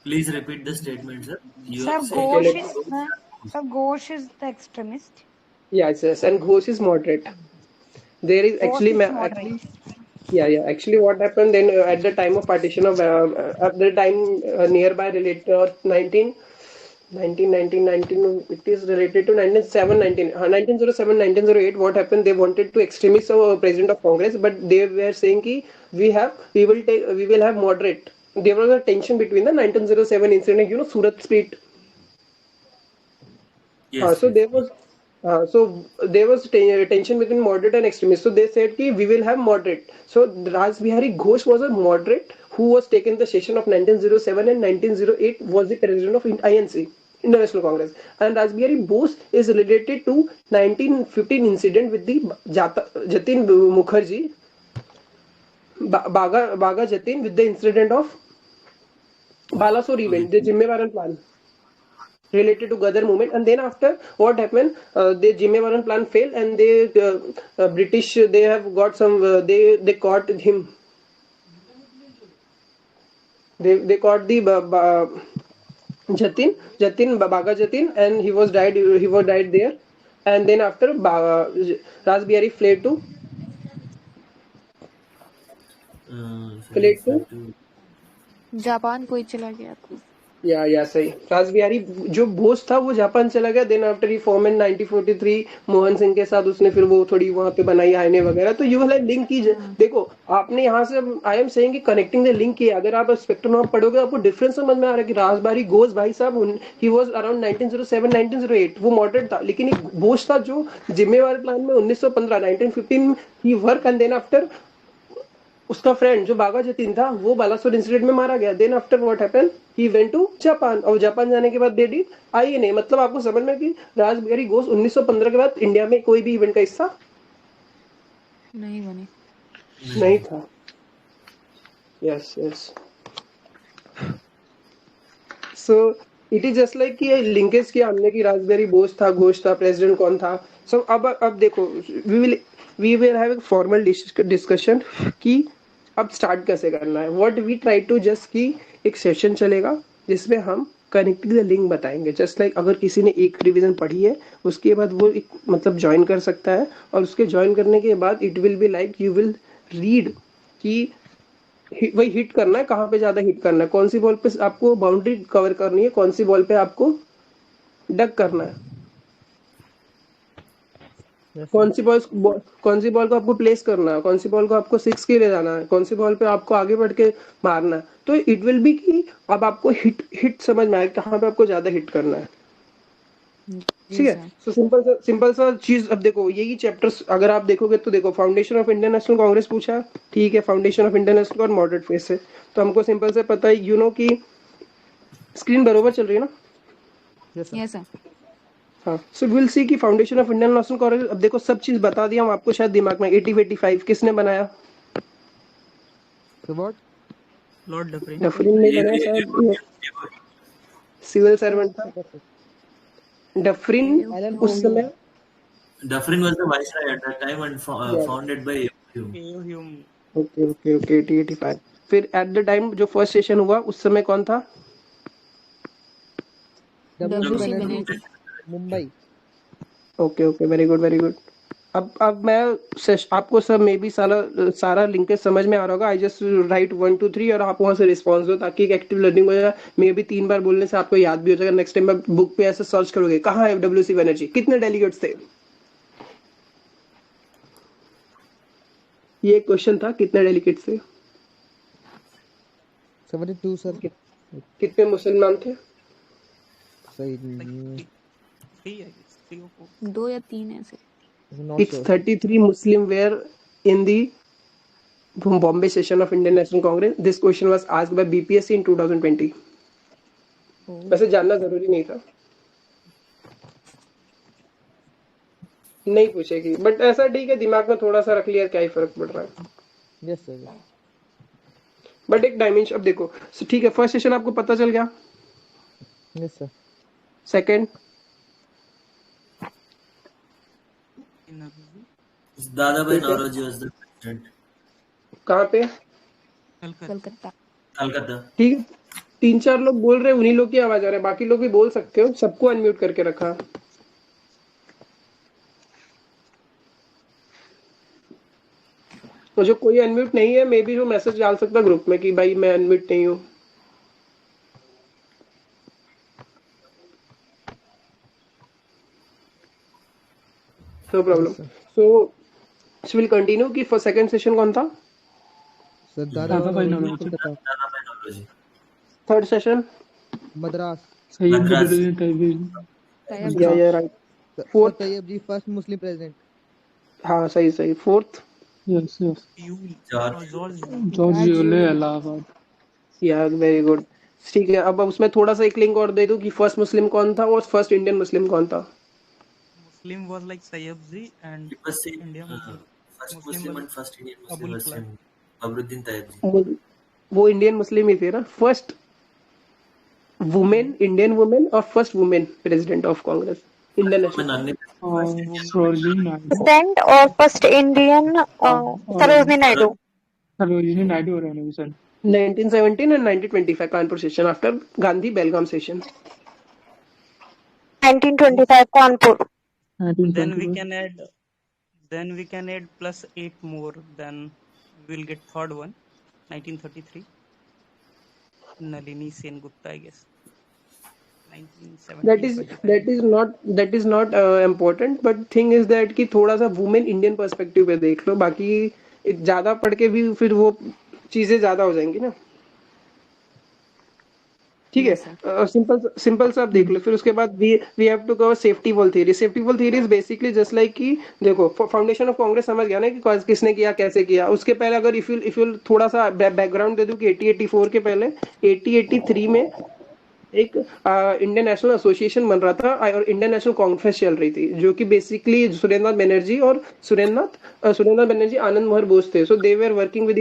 Please repeat the statement, sir. You Sir, are saying Ghosh Okay, is Ghosh is the extremist. yes, yes, and Ghosh is moderate. There is Ghosh actually is moderate. actually what happened then at the time of partition of at the time nearby related 19, it is related to 1907 1908. What happened, they wanted to extremist president of Congress, but they were saying ki we will have moderate. There was a tension between the 1907 incident, Surat split. yes, So yes. there was tension between moderate and extremist. So they said ki we will have moderate. So Raj Bihari Ghosh was a moderate who was taken the session of 1907 and 1908, was the president of INC, International Congress. And Raj Bihari Bose is related to 1915 incident with the Jatin Mukherjee, Baga Jatin, with the incident of Balasore event, the Jimmewala plan, related to Gadar movement. And then after what happened, the Jimmewala plan failed, and they British, they have got some they caught him, they caught the Baga Jatin, and he was died there. And then after Raj Bihari fled to Japan कोई चला गया था। या सही, राज बिहारी जो बोस था वो Japan चला गया। Then after he form in 1943 Mohan Singh के साथ उसने फिर वो थोड़ी वहां पे बनाई आईने वगैरह। तो यू हैव लिंक की, देखो आपने यहाँ से, आई एम सेइंग कि कनेक्टिंग द लिंक किया। अगर आप स्पेक्ट्रम ऑफ पढ़ोगे आपको डिफरेंस समझ में आ रहा है कि राज बिहारी घोष भाई साहब ही वाज अराउंड 1907 1908, वो मॉडरेट था। लेकिन एक बोस था जो जिम्मेवार प्लान में 1915 1915 ही वर्क, एंड देन आफ्टर उसका फ्रेंड जो बागा जतीन था वो बालासोर इंसिडेंट में मारा गया। Then after what happened, he went to Japan, और जापान जाने के बाद दे डिड आईएनए। मतलब आपको समझ में कि राज बिहारी घोष 1915 के बाद इंडिया में कोई भी इवेंट का हिस्सा नहीं बने, नहीं था। Yes yes, so it is just like कि लिंकेज किया हमने कि राज बिहारी बोस था, घोष था, प्रेसिडेंट कौन था। सो अब देखो we will have a formal discussion कि अब स्टार्ट कैसे करना है। What we try to just कि एक सेशन चलेगा जिसमें हम कनेक्टिंग द लिंक बताएंगे। जस्ट लाइक अगर किसी ने एक रिवीजन पढ़ी है उसके बाद वो एक मतलब ज्वाइन कर सकता है, और उसके ज्वाइन करने के बाद it will be like you will read कि वही हिट करना है, कहाँ पे ज्यादा हिट करना है, कौन सी बॉल पे आपको बाउंड्री कवर करनी है, कौन सी बॉल पे आपको डक करना है, कौन सी बॉल को आपको प्लेस करना है, कौन सी बॉल को आपको सिक्स के ले जाना है, कौन सी बॉल पे आपको आगे बढ़ के मारना है। तो इट विल बी कि अब आपको हिट समझ में आए कहाँ पे आपको ज्यादा हिट करना है। ठीक है, सो सिंपल सा चीज। अब देखो यही चैप्टर्स अगर आप देखोगे तो देखो foundation of Indian national Congress पूछा, ठीक है, फाउंडेशन ऑफ इंडियन नेशनल और मॉडरेट फेज से। तो हमको सिंपल से पता है यू नो कि स्क्रीन बरोबर चल रही है ना? Yes sir. हाँ, सो विल सी कि foundation of Indian national Congress. अब देखो सब चीज बता दिया हम आपको शायद दिमाग में। 1885 किसने बनाया? Lord Dufferin. डफरिन ने बनाया शायद, सिविल सर्वेंट था डफरिन उस समय। Dufferin was the viceroy at that time and founded by Hume. Okay 1885। फिर एट द टाइम जो फर्स्ट सेशन हुआ उस समय कौन था? मुंबई। Okay very good. अब मैं आपको सब मे बी सारा लिंकेज समझ में आ रहा होगा। आई जस्ट राइट 1 2 3 और आप वहां से रिस्पॉन्स दो ताकि एक एक्टिव लर्निंग हो जाए। मे बी 3 बार बोलने से आपको याद भी हो जाएगा। नेक्स्ट टाइम आप बुक पे ऐसे सर्च करोगे कहाँ है डब्ल्यूसी बनर्जी, कितने डेलीगेट्स थे, ये क्वेश्चन था, कितने डेलीगेट्स थे? 72 सर। कितने मुसलमान थे? सही 2 या 3 ऐसे। It's 33 Muslim were in the Bombay session of Indian National Congress. This question was asked by BPSC in 2020. वैसे जानना जरूरी नहीं था, नहीं पूछेगी, बट ऐसा ठीक है दिमाग में थोड़ा सा रख लिया, क्या ही फर्क पड़ रहा है। Yes sir. बट एक डायमेंशन, अब देखो ठीक है, फर्स्ट सेशन आपको पता चल गया। Yes sir. सेकंड नेहरू दादा भाई ठीक है, नौरोजी वाज द प्रेसिडेंट। कहाँ पे? कलकत्ता। कलकत्ता। ठीक है, 3-4 लोग बोल रहे हैं, उन्हीं लोग की आवाज आ रहा है, बाकी लोग भी बोल सकते हो, सबको अनम्यूट करके रखा। तो जो कोई अनम्यूट नहीं है, मे बी वो मैसेज डाल सकता ग्रुप में कि भाई मैं अनम्यूट नहीं हूँ। No problem. So will continue कि फॉर सेकंड सेशन कौन था? Sir Dadabhai Naoroji, Kolkata. Dadabhai Naoroji. Third session Madras. Syed Madras. Badruddin Tyab. Tyab या ji. Right. Sir fourth, Tyab ji first Muslim president. हाँ सही सही। Fourth, yes yes, George. George George Yule, Allahabad. या वेरी गुड। ठीक है, अब उसमें थोड़ा सा एक लिंक और दे दूं कि फर्स्ट मुस्लिम कौन था और फर्स्ट इंडियन मुस्लिम कौन था। Muslim was like Sayyid Ji and It was first India first Muslim Muslim was and first Indian Muslim Abul was Kalam. Babruddin Tayyib जी। वो इंडियन मुस्लिम ही थे ना। फर्स्ट वुमेन, इंडियन वुमेन और first women president of Congress Indian मैं national. नानी और Sarojini Naidu, president और first Indian और सरोजिनी नायडू। सरोजिनी नायडू और revolution. 1917 and 1925 Kanpur session after Gandhi Belgaum session. 1925 Kanpur. Then we 1921। can add plus 8 more, then we'll get third one. 1933 Nalini Sen Gupta, I guess. 1917 that is not important, but thing is that कि थोड़ा सा women Indian perspective पे देख लो, बाकी ज्यादा पढ़ के भी फिर वो चीजें ज्यादा हो जाएंगी ना। ठीक Yes, sir. है, सिंपल सा आप देख लो। फिर उसके बाद we have to cover safety valve theory. Safety valve theory is basically just like कि देखो फाउंडेशन ऑफ कांग्रेस समझ गया ना कि किसने किया कैसे किया। उसके पहले अगर इफ यू थोड़ा सा बैकग्राउंड दे दूं कि 80-84 के पहले 80-83 में एक इंडियन नेशनल एसोसिएशन बन रहा था और इंडियन नेशनल कांग्रेस चल रही थी, जो कि बेसिकली सुरेंद्रनाथ बनर्जी और सुरेंद्रनाथ बनर्जी, आनंद मोहन बोस थे। So they were working with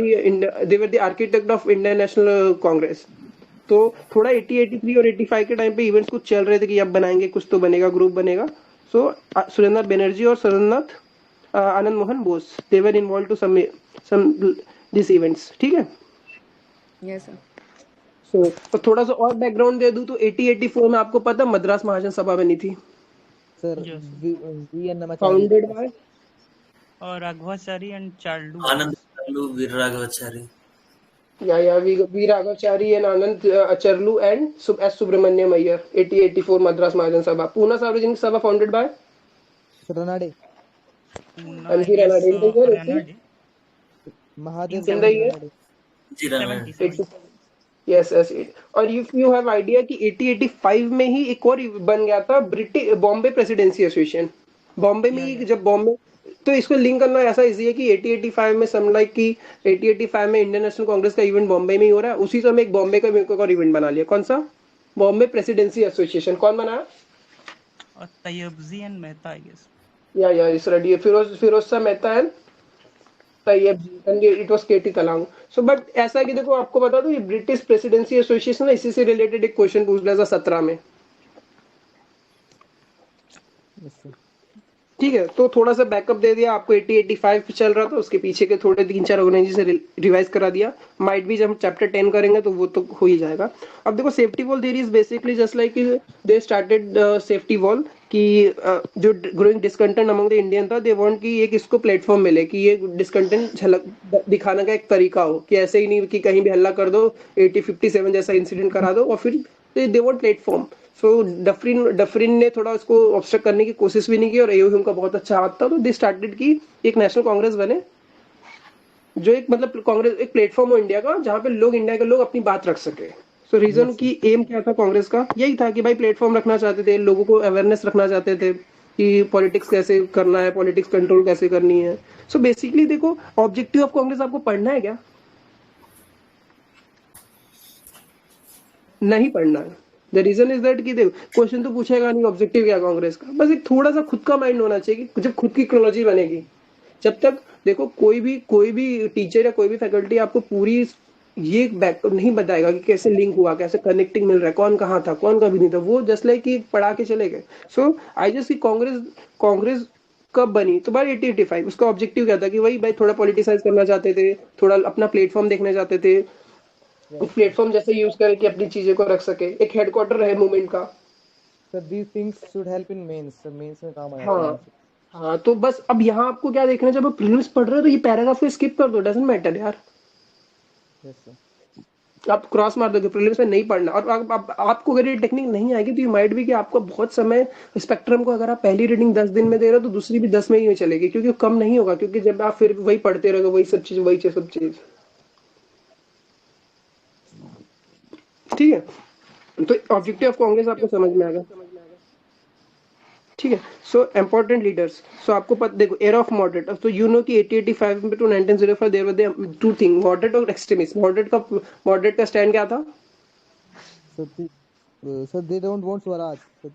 they were the architect of Indian national Congress. तो थोड़ा 80-83 और 85 के टाइम पे इवेंट्स कुछ चल रहे थे कि अब बनाएंगे, कुछ तो बनेगा, ग्रुप बनेगा। सो सुरेंद्रनाथ बनर्जी और Anand Mohan Bose, they were involve to some this events. ठीक है। Yes, sir. तो थोड़ा सा और बैकग्राउंड दे दूं तो 80-84 में आपको पता मद्रास महाजन सभा बनी थी, sir Yes. V N Namachari. Founded by और Raghavachari and Charlu. Anand Charlu, Veera Raghavachari. V Raghavachari and Anand Charlu and S Subramania Iyer. 80-84 Madras Mahajan Sabha. Poona Sarvajanik Sabha founded by Ranade. अंजी Ranade. In the year Ranade. Mahadev in the year Ranade. G Rana. 70. Yes yes. और इफ यू हैव आइडिया कि 80-85 में ही एक और बन गया था British Bombay presidency association. Bombay में ही जब बॉम्बे, तो इसको लिंक करना ऐसा इजी है कि 80-85 में सम लाइक कि 80-85 में इंडियन नेशनल कांग्रेस का इवेंट बॉम्बे में ही हो रहा है, उसी समय एक बॉम्बे का एक और इवेंट बना लिया। कौन सा? Bombay presidency association. कौन बनाया? और Tyabji and Mehta, I guess. या is ready Firoz Shah Mehta and Tyab ji, and it was K T Telang. So but ऐसा है कि देखो आपको बता दो, ये ब्रिटिश प्रेसिडेंसी एसोसिएशन है, इसी से रिलेटेड एक क्वेश्चन पूछ लिया था 17 में। ठीक है, तो थोड़ा सा बैकअप दे दिया आपको। 80-85 चल रहा था, उसके पीछे के थोड़े 3-4 ऑर्गेनाइजेशन रिवाइज करा दिया। माइट भी जब हम चैप्टर 10 करेंगे तो वो तो हो ही जाएगा। अब देखो safety valve theory is basically just like they started safety wall कि जो growing discontent among the Indian था, दे वांट कि एक इसको प्लेटफॉर्म मिले कि ये डिस्कंटेंट झलक दिखाने का एक तरीका हो, कि ऐसे ही नहीं कि कहीं भी हल्ला कर दो, 80-57 जैसा इंसिडेंट करा दो और फिर they want platform. So Dufferin ने थोड़ा उसको ऑब्स्ट्रक्ट करने की कोशिश भी नहीं की और एओहिम का बहुत अच्छा हाथ था, तो दे स्टार्टेड की एक नेशनल कांग्रेस बने, जो एक मतलब कांग्रेस एक प्लेटफॉर्म हो इंडिया का, जहाँ पे लोग इंडिया के लोग अपनी बात रख सके। सो रीजन की एम क्या था कांग्रेस का? यही था कि भाई प्लेटफॉर्म रखना चाहते थे, लोगों को अवेयरनेस रखना चाहते थे कि पॉलिटिक्स कैसे करना है, पॉलिटिक्स कंट्रोल कैसे करनी है। सो बेसिकली देखो, ऑब्जेक्टिव ऑफ कांग्रेस आपको पढ़ना है क्या? नहीं पढ़ना है। द रीजन इज दैट कि देखो क्वेश्चन तो पूछेगा नहीं ऑब्जेक्टिव क्या कांग्रेस का, बस एक थोड़ा सा खुद का माइंड होना चाहिए कि जब खुद की क्रोनोलॉजी बनेगी, जब तक देखो कोई भी टीचर या कोई भी फैकल्टी आपको पूरी ये बैक नहीं बताएगा कि कैसे लिंक हुआ, कैसे कनेक्टिंग मिल रहा है, कौन कहाँ था कौन कभी नहीं था, वो जस्ट लाइक कि पढ़ा के चले गए। सो आई जस्ट की कांग्रेस कब बनी? तो बाय 8085। उसका ऑब्जेक्टिव क्या था कि वही भाई थोड़ा पॉलिटिसाइज करना चाहते थे, थोड़ा अपना प्लेटफॉर्म देखना चाहते थे, Yes, प्लेटफॉर्म जैसे यूज करे कि अपनी चीजें को रख सके, एक हेडक्वार्टर रहे मूवमेंट का। sir. These things should help in mains. Sir, mains में काम आ जाता है हाँ इनसे. हाँ, तो बस अब यहाँ आपको क्या देखना है, जब आप प्रीलिम्स पढ़ रहे हो तो ये पैराग्राफ को स्किप कर दो, डजंट मैटर यार, Yes, sir. आप क्रॉस मार दोगे, प्रीलिम्स में नहीं पढ़ना। और आपको अगर ये टेक्निक नहीं आएगी तो ये माइट भी कि आपको बहुत समय स्पेक्ट्रम को अगर आप पहली रीडिंग 10 दिन में दे रहे हो तो दूसरी भी 10 में ही चलेगी, क्योंकि कम नहीं होगा, क्योंकि जब आप फिर वही पढ़ते रहोगे, वही सब चीज, वही सब चीज। ठीक है, तो ऑब्जेक्टिव ऑफ कांग्रेस आपको समझ में आ गया। ठीक है, सो इम्पोर्टेंट लीडर्स। सो आपको पता, देखो एरा ऑफ मॉडरेट, तो यू नो कि 1885 में to 1905 there were two thing, moderate और एक्सट्रीमिस्ट। मॉडरेट का स्टैंड क्या था? So they don't want Swaraj. So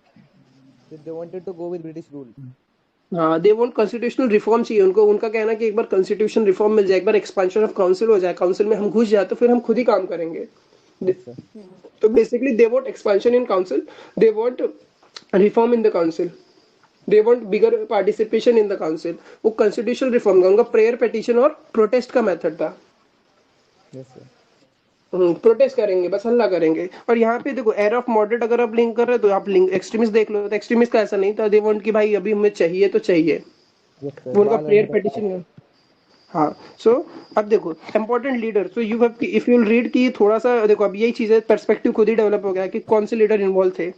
they wanted to go with British rule. हाँ, दे वांट कॉन्स्टिट्यूशनल रिफॉर्म चाहिए उनको। उनका कहना कि एक बार कॉन्स्टिट्यूशन रिफॉर्म मिल जाए, एक बार एक्सपेंशन ऑफ काउंसिल हो जाए, काउंसिल में हम घुस जाए तो फिर हम खुद ही काम करेंगे। तो basically they want expansion in council, they want reform in the council, they want bigger participation in the council. वो कॉन्स्टिट्यूशनल रिफॉर्म का उनका प्रेयर, पिटीशन और प्रोटेस्ट का मेथड था। Yes, sir. प्रोटेस्ट करेंगे, बस हल्ला करेंगे। और यहाँ पे देखो एरा ऑफ मॉडरेट अगर आप लिंक कर रहे हो तो आप लिंक एक्सट्रीमिस्ट देख लो, तो एक्सट्रीमिस्ट का ऐसा नहीं था, दे वांट कि भाई अभी हमें चाहिए तो चाहिए, Yes, sir. वो उनका Law prayer and order. Petition है। हाँ, सो अब देखो important leader, so you have, if you will read कि थोड़ा सा देखो, अब यही चीज है, पर्सपेक्टिव खुद ही डेवलप हो गया कि कौन से लीडर इन्वॉल्व थे।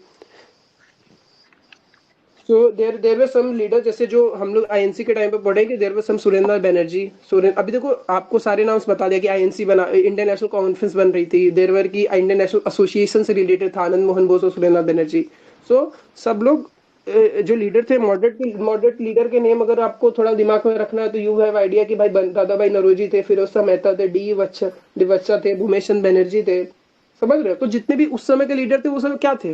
So there were some leader, जैसे जो हम लोग आईएनसी के टाइम पे पढ़े कि देयर वर सम सुरेंद्र बनर्जी। अभी देखो आपको सारे नाम्स बता दिया कि आईएनसी बना, इंडियन नेशनल कॉन्फ्रेंस बन रही थी, देयर वर की इंडियन नेशनल एसोसिएशन से रिलेटेड था आनंद मोहन बोस और सुरेंद्र बनर्जी। सो सब लोग जो लीडर थे, मॉडरेट लीडर के नेम अगर आपको थोड़ा दिमाग में रखना है तो यू हैव आइडिया कि भाई दादा भाई नौरोजी थे, फिरोज शाह मेहता थे, डी वत्सा थे, भूमेश चंद्र बनर्जी थे, समझ रहे हो? तो जितने भी उस समय के लीडर थे वो सब क्या थे?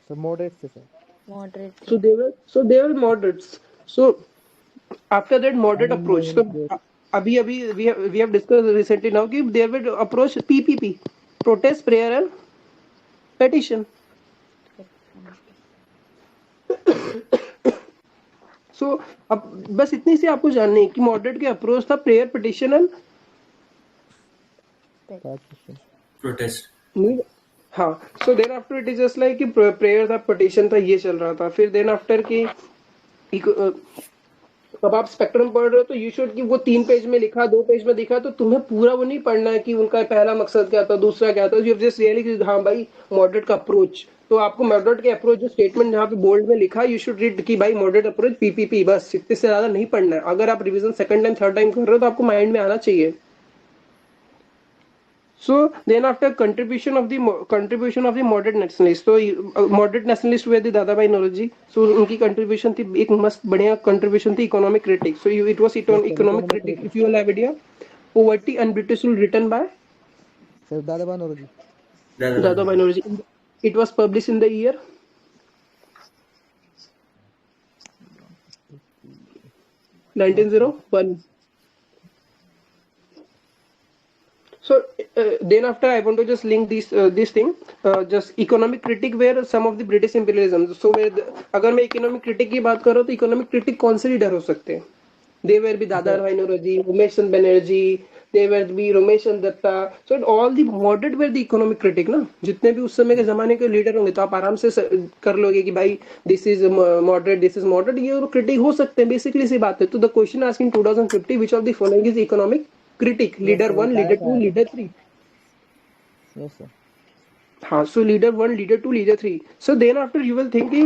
So moderate, sir. Moderate So they were moderates. So after that moderate approach, so अभी we have discussed recently now कि there were approach PPP, protest, prayer and petition. So अब बस इतनी सी आपको जाननी है कि मॉडरेट के अप्रोच था प्रेयर, पिटिशन एंड प्रोटेस्ट। हाँ। So then after it is just like कि प्रेयर था, पिटिशन था, ये चल रहा था। फिर देन आफ्टर की अब आप स्पेक्ट्रम पढ़ रहे हो तो यू शुड कि वो 3 पेज में लिखा, 2 पेज में दिखा, तो तुम्हें पूरा वो नहीं पढ़ना है कि उनका पहला मकसद क्या था, दूसरा क्या था। यू जस्ट रियली कि हाँ भाई मॉडरेट का अप्रोच, तो आपको मॉडरेट के अप्रोच जो स्टेटमेंट जहाँ पे बोल्ड में लिखा, यू शुड रीड कि भाई मॉडरेट अप्रोच पीपीपी, बस इतने से ज्यादा नहीं पढ़ना है। अगर आप revision second time third time कर रहे हो तो आपको माइंड में आना चाहिए। So then after contribution of the moderate nationalist, so moderate nationalist were the Dadabhai Naoroji. So उनकी contribution थी, एक मस्त बढ़िया contribution थी economic critic. So it was economic critic. If you all have idea, Poverty and British Rule written by Sir Dadabhai Naoroji. Dadabhai Naoroji. It was published in the year 1901. So then after I want to just link this thing, just economic critic where some of the British imperialism. So अगर मैं economic critic की बात कर रहा हूँ तो economic critic कौन से लीडर हो सकते हैं? They were be Dadabhai Naoroji, Umesh Chandra Banerjee, they were be Ramesh Chandra Dutta. So all the moderate were the economic critic ना, जितने भी उस समय के जमाने के लीडर होंगे तो आप आराम से कर लोगे कि भाई this is moderate, ये critic हो सकते हैं, बेसिकली सी बात है। तो the question asked in 2050, which of the following is economic critic? Leader 1, leader 2, leader 3. Yes, sir. हाँ, so leader 1, leader 2, leader 3. So then after you will think कि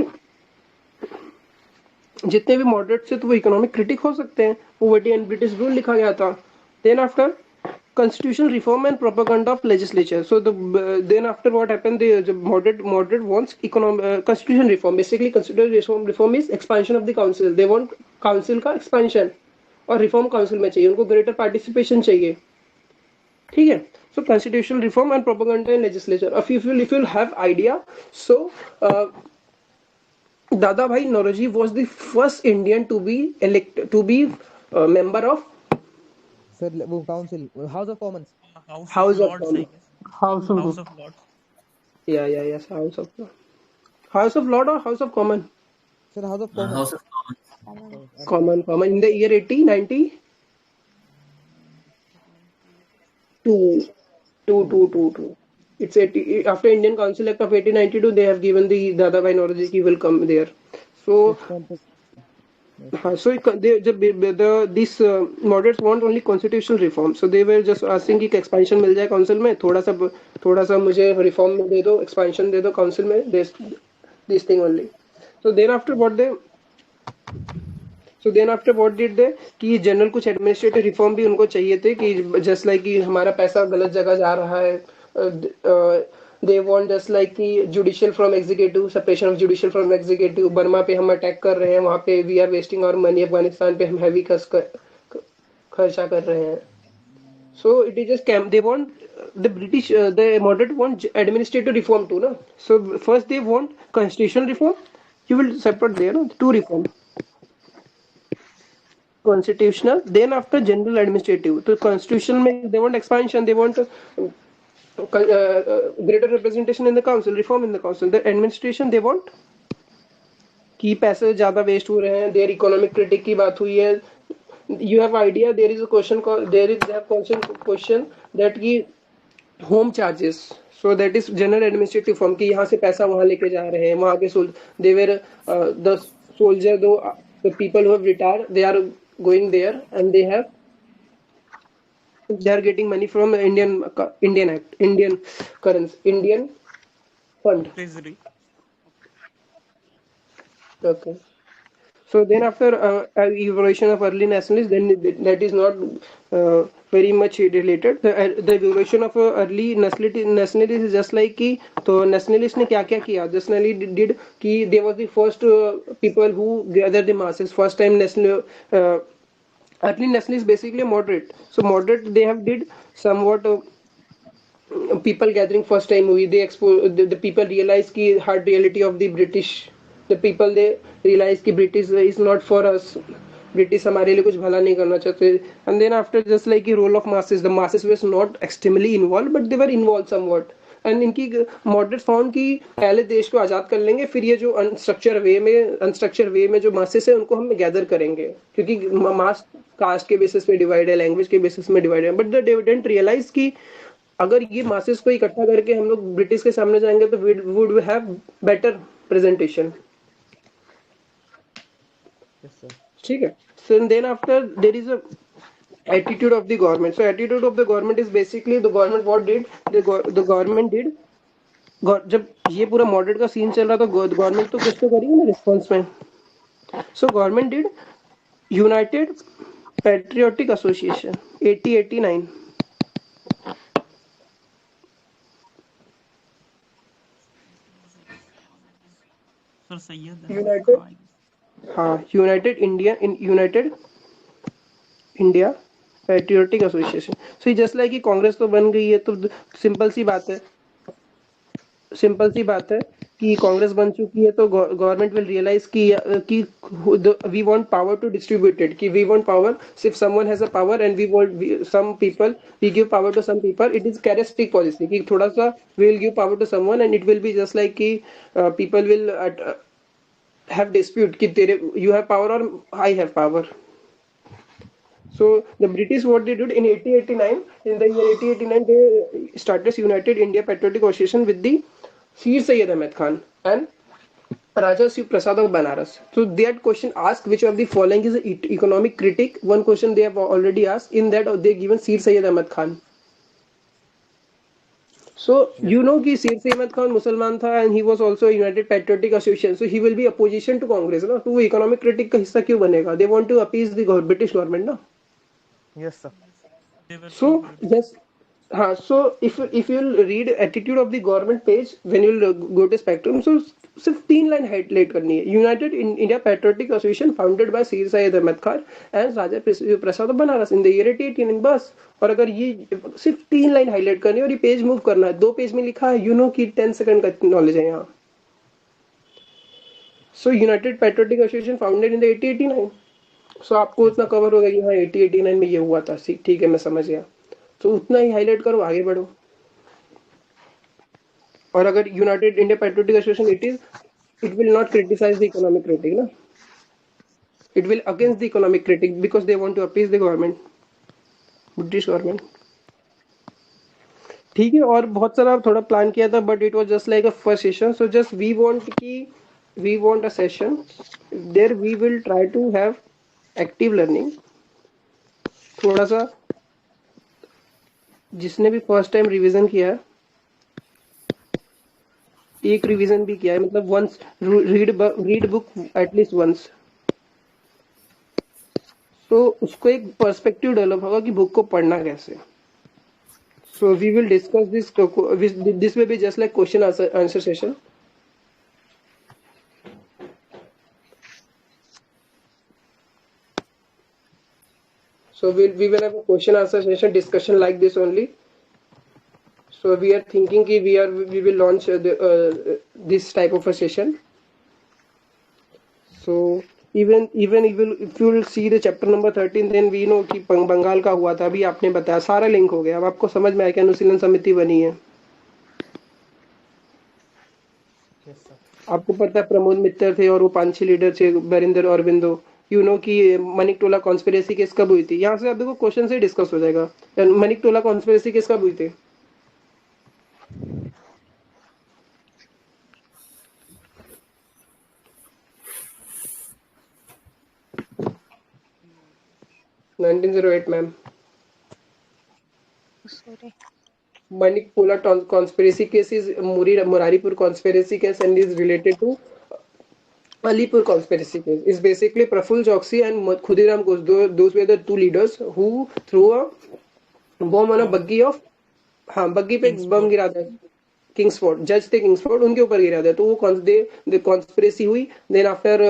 जितने भी मॉडरेट से तो वो इकोनॉमिक क्रिटिक हो सकते हैं। पॉवर्टी एंड ब्रिटिश रूल लिखा गया था। Then after constitutional reform and propaganda of legislature. So then after what happened, the moderate wants constitution reform. Basically constitutional reform is expansion of the council. They want council का expansion और reform council में चाहिए, उनको greater participation चाहिए। ठीक है, so constitutional reform and propaganda in legislature. If you have idea, so Dadabhai Naoroji was the first Indian to be member of Sir, वो council, House of Commons. House of Lords, I Commons. guess. House of House of Lords. Yes, House of Lord or House of Common? Sir, House of Commons. House of Commons. common in the year 1892. It's 80, after Indian Council Act of 1892, they have given the Dadabhai Naoroji will come there. So हाँ, so these moderates want only constitutional reform, so they were just asking कि expansion मिल जाए council में, थोड़ा सा मुझे reform में दे दो, expansion दे दो council में, this thing only. So then after what did they कि जनरल कुछ एडमिनिस्ट्रेटिव रिफॉर्म भी उनको चाहिए थे कि जस्ट लाइक कि हमारा पैसा गलत जगह जा रहा है, दे वांट जस्ट लाइक कि judicial from executive, separation of judicial from executive. Burma पे हम अटैक कर रहे हैं, वहां पे we are wasting our money, Afghanistan पे हम हैवी खर्चा कर रहे हैं. So it is just they want the British, the moderate want administrative reform too, no? So first they want constitutional reform. You will separate there, no? Two reform. Constitutional, then after general administrative. So constitution में they want expansion, they want greater representation in the council, reform in the council. The administration they want कि पैसे ज्यादा waste हो रहे हैं. Their economic critic की बात हुई है. You have idea, there is a question called, there is a question that की home charges, so that is general administrative form कि यहाँ से पैसा वहां लेके जा रहे हैं, वहां के देवर the soldier, though the people who have retired, they are going there and they are getting money from Indian currency, Indian fund. Okay. So then after evolution of early nationalists, then that is not very much related. The evolution of early nationalists is just like कि तो nationalists ने क्या क्या किया. Nationalists did कि they was the first people who gathered the masses. First time early nationalists basically moderate. So moderate they have did somewhat people gathering first time हुई. They the people realized कि hard reality of the British. The people they realize कि British is not for us. British हमारे लिए कुछ भला नहीं करना चाहते. And then after just like the role of masses, the masses was not extremely involved, but they were involved somewhat. And इनकी moderates found कि पहले देश को आजाद कर लेंगे, फिर ये जो अनस्ट्रक्चर वे में जो masses है उनको हम गैदर करेंगे, क्योंकि मास कास्ट के बेसिस पे डिवाइड है, लैंग्वेज के बेसिस में डिवाइड है. बट दे डिडंट रियलाइज कि अगर ये masses को इकट्ठा करके हम लोग ब्रिटिश के सामने जाएंगे तो वुड हैव बेटर प्रेजेंटेशन. ठीक है. So then after there is a attitude of the government. So attitude of the government is basically the government what did the government did जब ये पूरा मॉडरेट का सीन चल रहा था, गवर्नमेंट तो कुछ तो करेगी ना रिस्पॉन्स में. So government did United patriotic association 1889. Sir Syed United United India patriotic association. So just like कि कांग्रेस तो बन गई है, तो सिंपल सी बात है कि कांग्रेस बन चुकी है, तो गवर्नमेंट विल रियलाइज कि we want power to distributed, कि वी वांट पावर, सिर्फ someone has a power and we want some people, we give power to some people. It is carrot stick policy कि थोड़ा सा we will give power to someone and it will be just like कि people will have dispute कि तेरे you have power or I have power. So the British what they did in 1889, in the year 1889 they started United India Patriotic Association with the Sir Syed Ahmed Khan and Raja Shiv Prasad of Banaras. So that question asked which of the following is an economic critic. One question they have already asked, in that they given Sir Syed Ahmed Khan. So you know कि Sir Syed Ahmed Khan मुसलमान था and he was also a United Patriotic Association, so he will be opposition to Congress ना, तो वो economic critic का हिस्सा क्यों बनेगा? They want to appease the British government ना. Yes sir. So just हाँ, so if you'll read attitude of the government page when you'll go to Spectrum, so सिर्फ 3 लाइन हाईलाइट करनी है. United India patriotic association founded by sir Syed Ahmad Khan and Raja Prasad of Banaras in the year 1889, बस. और अगर ये सिर्फ 3 line highlight करनी है और ये पेज मूव करना है, 2 पेज में लिखा है, यू नो कि 10 सेकंड का नॉलेज है यहाँ. So united patriotic association founded in the 1889. So आपको उतना कवर होगा कि हाँ 1889 में ये हुआ था. ठीक है, मैं समझ गया. तो उतना ही हाईलाइट करो, आगे बढ़ो. और अगर united India patriotic association it will not criticise the economic critic ना. It will against the economic critic because they want to appease the government, British government. ठीक है, और बहुत सारा थोड़ा प्लान किया था, but it was just like a first session. So just we want a session there we will try to have active learning. थोड़ा सा जिसने भी फर्स्ट टाइम रिवीजन किया है, एक रिवीजन भी किया है, मतलब once read book at least once, तो उसको एक पर्सपेक्टिव डेवलप होगा कि बुक को पढ़ना कैसे. So we will discuss this. This will be just like question answer session. So we will have a question answer session discussion like this only. So we are thinking कि we will launch this type of a session. So even if you will see the chapter number 13, then we know कि बंगाल का हुआ था, अभी आपने बताया, सारा link हो गया. अब आपको समझ में आया कि अनुशीलन समिति बनी है. आपको पता है प्रमोद मित्र थे और वो 5-6 लीडर थे, बरिंदर अरविंदो. यू नो कि मनिक टोला कॉन्स्पिरेसी केस कब हुई थी. यहाँ से आप देखो क्वेश्चन से डिस्कस हो जाएगा. मनिक टोला कॉन्स्पिरेसी केस कब हुई थी? (1908) ma'am. Sorry. Manikpula conspiracy case is Muraripur conspiracy case and is related to Alipur conspiracy case. Is basically Praful Choksi and Khudiram Ghosh. Those were the two leaders who threw a bomb on a buggy of, हाँ बग्गी पे बम गिरा था. Kingsford जज थे, Kingsford उनके ऊपर गिरा था. तो वो कॉन्स्पिरेसी हुई. देन आफ्टर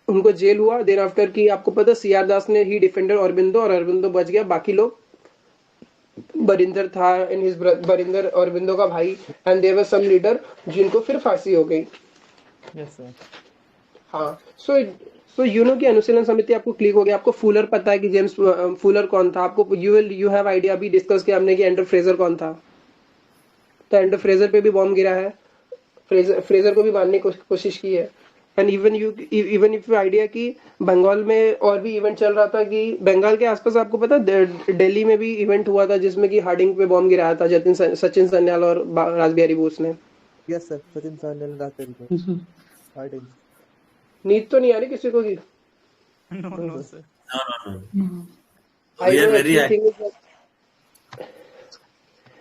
उनको जेल हुआ. देन आफ्टर की आपको पता सीआर दास ने ही डिफेंडर अरविंदो, और अरविंदो बच गया. बाकी लोग, बरिंदर था एंड हिज बरिंदर अरविंदो का भाई, and there were some leader जिनको फिर फांसी हो गई. Yes sir. हाँ. सो यू नो कि अनुशीलन समिति आपको क्लिक हो गया. आपको फूलर पता है कि जेम्स फूलर कौन था. आपको यू हैव आइडिया. अभी डिस्कस किया हमने कि एंडर फ्रेजर कौन था. तो एंडर फ्रेजर पे भी बॉम्ब गिरा है. फ्रेजर को भी मारने की कोशिश की है. एंड इवन इफ आइडिया कि बंगाल में और भी इवेंट चल रहा था, कि बंगाल के आसपास आपको पता दिल्ली में भी इवेंट हुआ था जिसमें कि हार्डिंग पे बॉम्ब गिराया था सचिन सन्याल और रासबिहारी बोस ने. Yes sir. Sachin Sanyal Rashbehari Yes, sir. Hardinge. नींद तो नहीं आ रही किसी को की? No, no, sir. No. I We are know very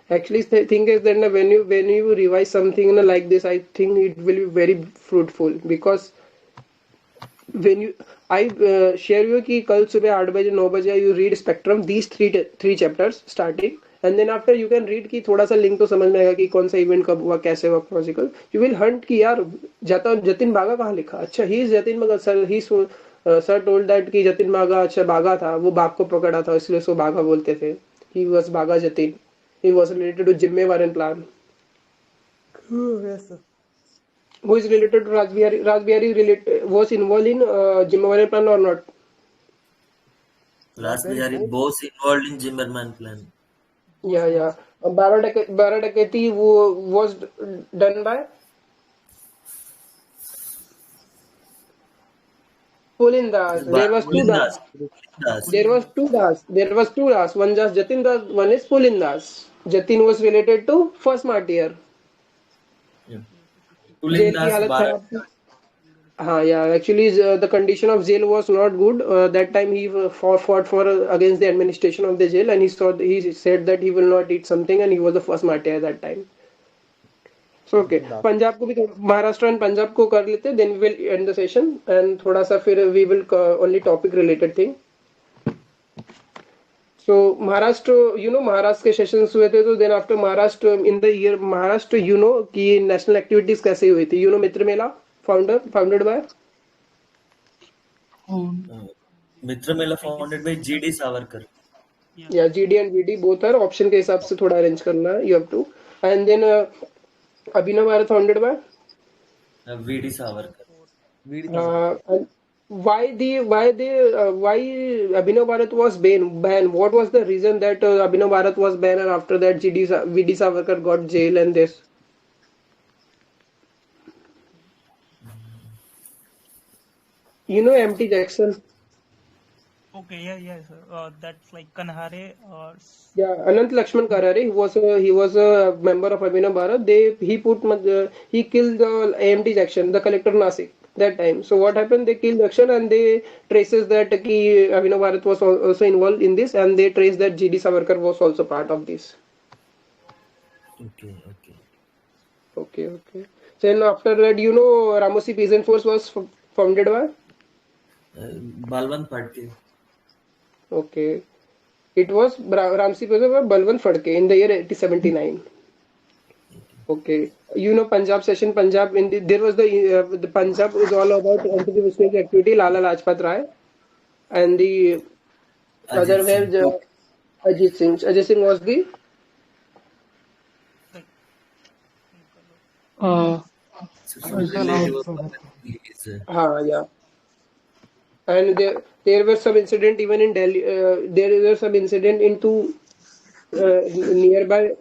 actually the thing is that when you revise something like this, I think it will be very fruitful, because when you share you कि कल सुबह 8 बजे 9 बजे you read spectrum these three chapters starting, and then after you can read कि थोड़ा सा link तो समझ में आएगा कि कौन सा इवेंट कब हुआ, कैसे हुआ, क्रोनिकल. यू विल हंट कि यार जतिन बागा कहाँ लिखा. अच्छा ही इज जतिन बागा. सर टोल्ड दैट कि जतिन बागा, अच्छा बागा था, वो बाघ को पकड़ा था इसलिए उसको बागा बोलते थे. ही was Bagha Jatin. He was related to Jimmewaren plan. Yes sir. Who is related to Rajbihari? Rajbihari was involved in Jimmewaren plan or not? Rajbihari Bose involved in Zimmerman plan. Yeah. Bara Dakati was done by Pulin Das. There was two Das. There was two Das. One just Jatin Das, one is Pulin Das. Jatin was related to first martyr. Pulin Das Bharat. Actually the condition of jail was not good. That time he fought for against the administration of the jail, and he said that he will not eat something, and he was the first martyr at that time. So okay, Punjab को भी Maharashtra and Punjab को कर लेते, then we will end the session, and थोड़ा सा फिर we will only topic related thing. So Maharashtra, Maharashtra के sessions हुए थे. तो then after Maharashtra in the year Maharashtra, कि नेशनल एक्टिविटीज कैसे हुई थी. Mitra Mela founded by Mitra Mela founded by G D Savarkar. या G D and V D both are option के हिसाब से थोड़ा अरेंज करना है. You have to. And then Abhinav Bharat founded by V D Savarkar. Why Abhinav Bharat was banned? What was the reason that Abhinav Bharat was banned, and after that VD Savarkar got jail and this? You know MT Jackson? Okay, yeah, sir. That's like Kanhare or Yeah, Anant Lakshman Karare. He was a member of Abhinav Bharat. He killed the AMT Jackson, the collector of Nasik that time. So what happened? They killed Jackson and they traces that ki Abhinav Bharat was also involved in this, and they trace that GD Savarkar was also part of this. Okay. Okay. Then after that, you know, Ramosi Peasant Force was founded by. Balwant Phadke. Okay, it was Ramsi Peasant by Balwant Phadke in the year 1879. Okay, you know Punjab session. Punjab there was the Punjab is all about anti-revolutionary activity. Lala Lajpat Rai and the Ajit other were Singh. Ajit Singh. Ajit Singh was the So some relative of his. yeah. And there were some incident even in Delhi. There were some incident into nearby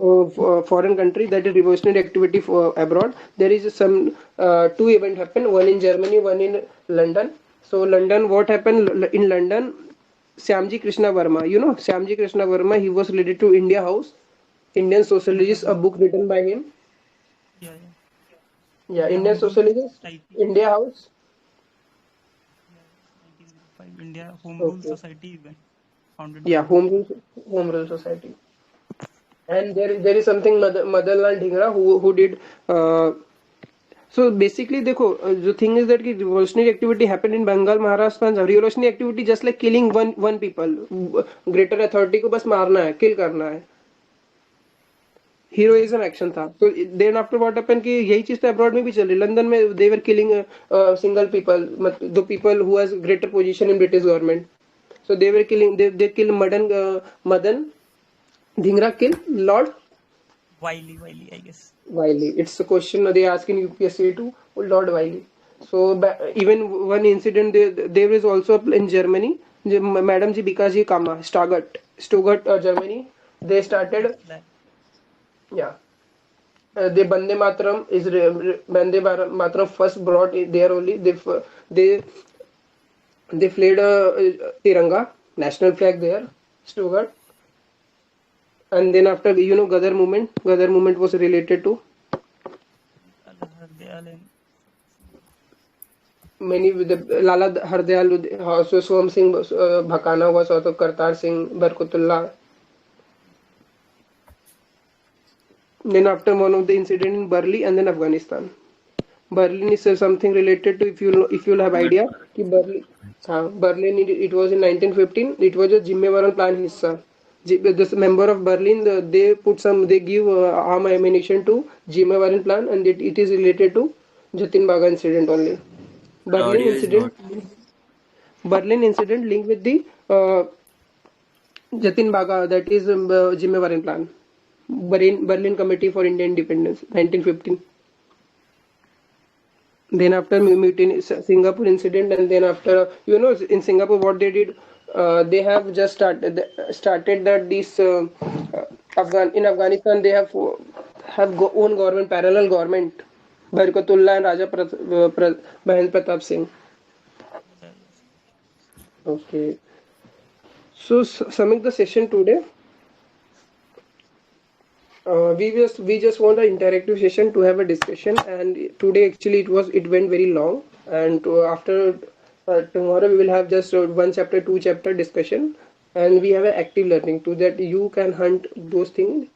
foreign country, that is revolutionary activity for abroad. There is some two event happened, one in Germany, one in London. So London, what happened in London? Syamji Krishna Verma, you know Syamji Krishna Verma, he was related to India House, Indian Sociologist, a book written by him. yeah. Yeah, India Indian Home Rule Sociologist, Society. India House. Yeah, 1905. India Home Rule Okay. Society even founded by Yeah, him. Home Rule Society. And there is something Madanlal Dhingra who did. So basically, the thing is that ki revolutionary activity happened in Bengal, Maharashtra. And revolutionary activity just like killing one people, greater authority को बस मारना है, kill करना है. Heroism action था. So then after what happened कि यही चीज तो abroad में भी चल रही. London में they were killing single people, the people who has greater position in British government. So they were killing. They kill Madan Dhingra kill Lord Wiley, I guess. Wiley. It's a question they ask in UPSC to Lord Wiley. So even one incident there is also in Germany. Madam Ji Bikaji Kama, Stuttgart, Germany. They started. Yeah. The Bande Mataram is Bande Mataram first brought there only. They flared a Tiranga national flag there, Stuttgart. And then after Gadar movement was related to many with the Lala Hardayal, also Swam Singh Bhakana was also Kartar Singh Barkatullah. Then after one of the incident in Burli and then Afghanistan. Berlin is something related to, if you'll have idea कि Berlin it was in 1915. It was a Zimmewaran plan hissa. The member of Berlin they give arm ammunition to Zimmewaran plan, and it is related to Jatin Baga incident only. Berlin Audio is not. incident linked with the Jatin Baga, that is Zimmewaran plan. Berlin Committee for Indian Independence 1915. Then after mutiny, Singapore incident, and then after in Singapore what they did, they have just started that this in Afghanistan they have own government, parallel government, Barkatullah and Raja Mahendra Pratap Singh. Okay, so summing the session today. We just want an interactive session to have a discussion, and today actually it went very long, and after tomorrow we will have just one chapter, two chapter discussion, and we have an active learning to that you can hunt those things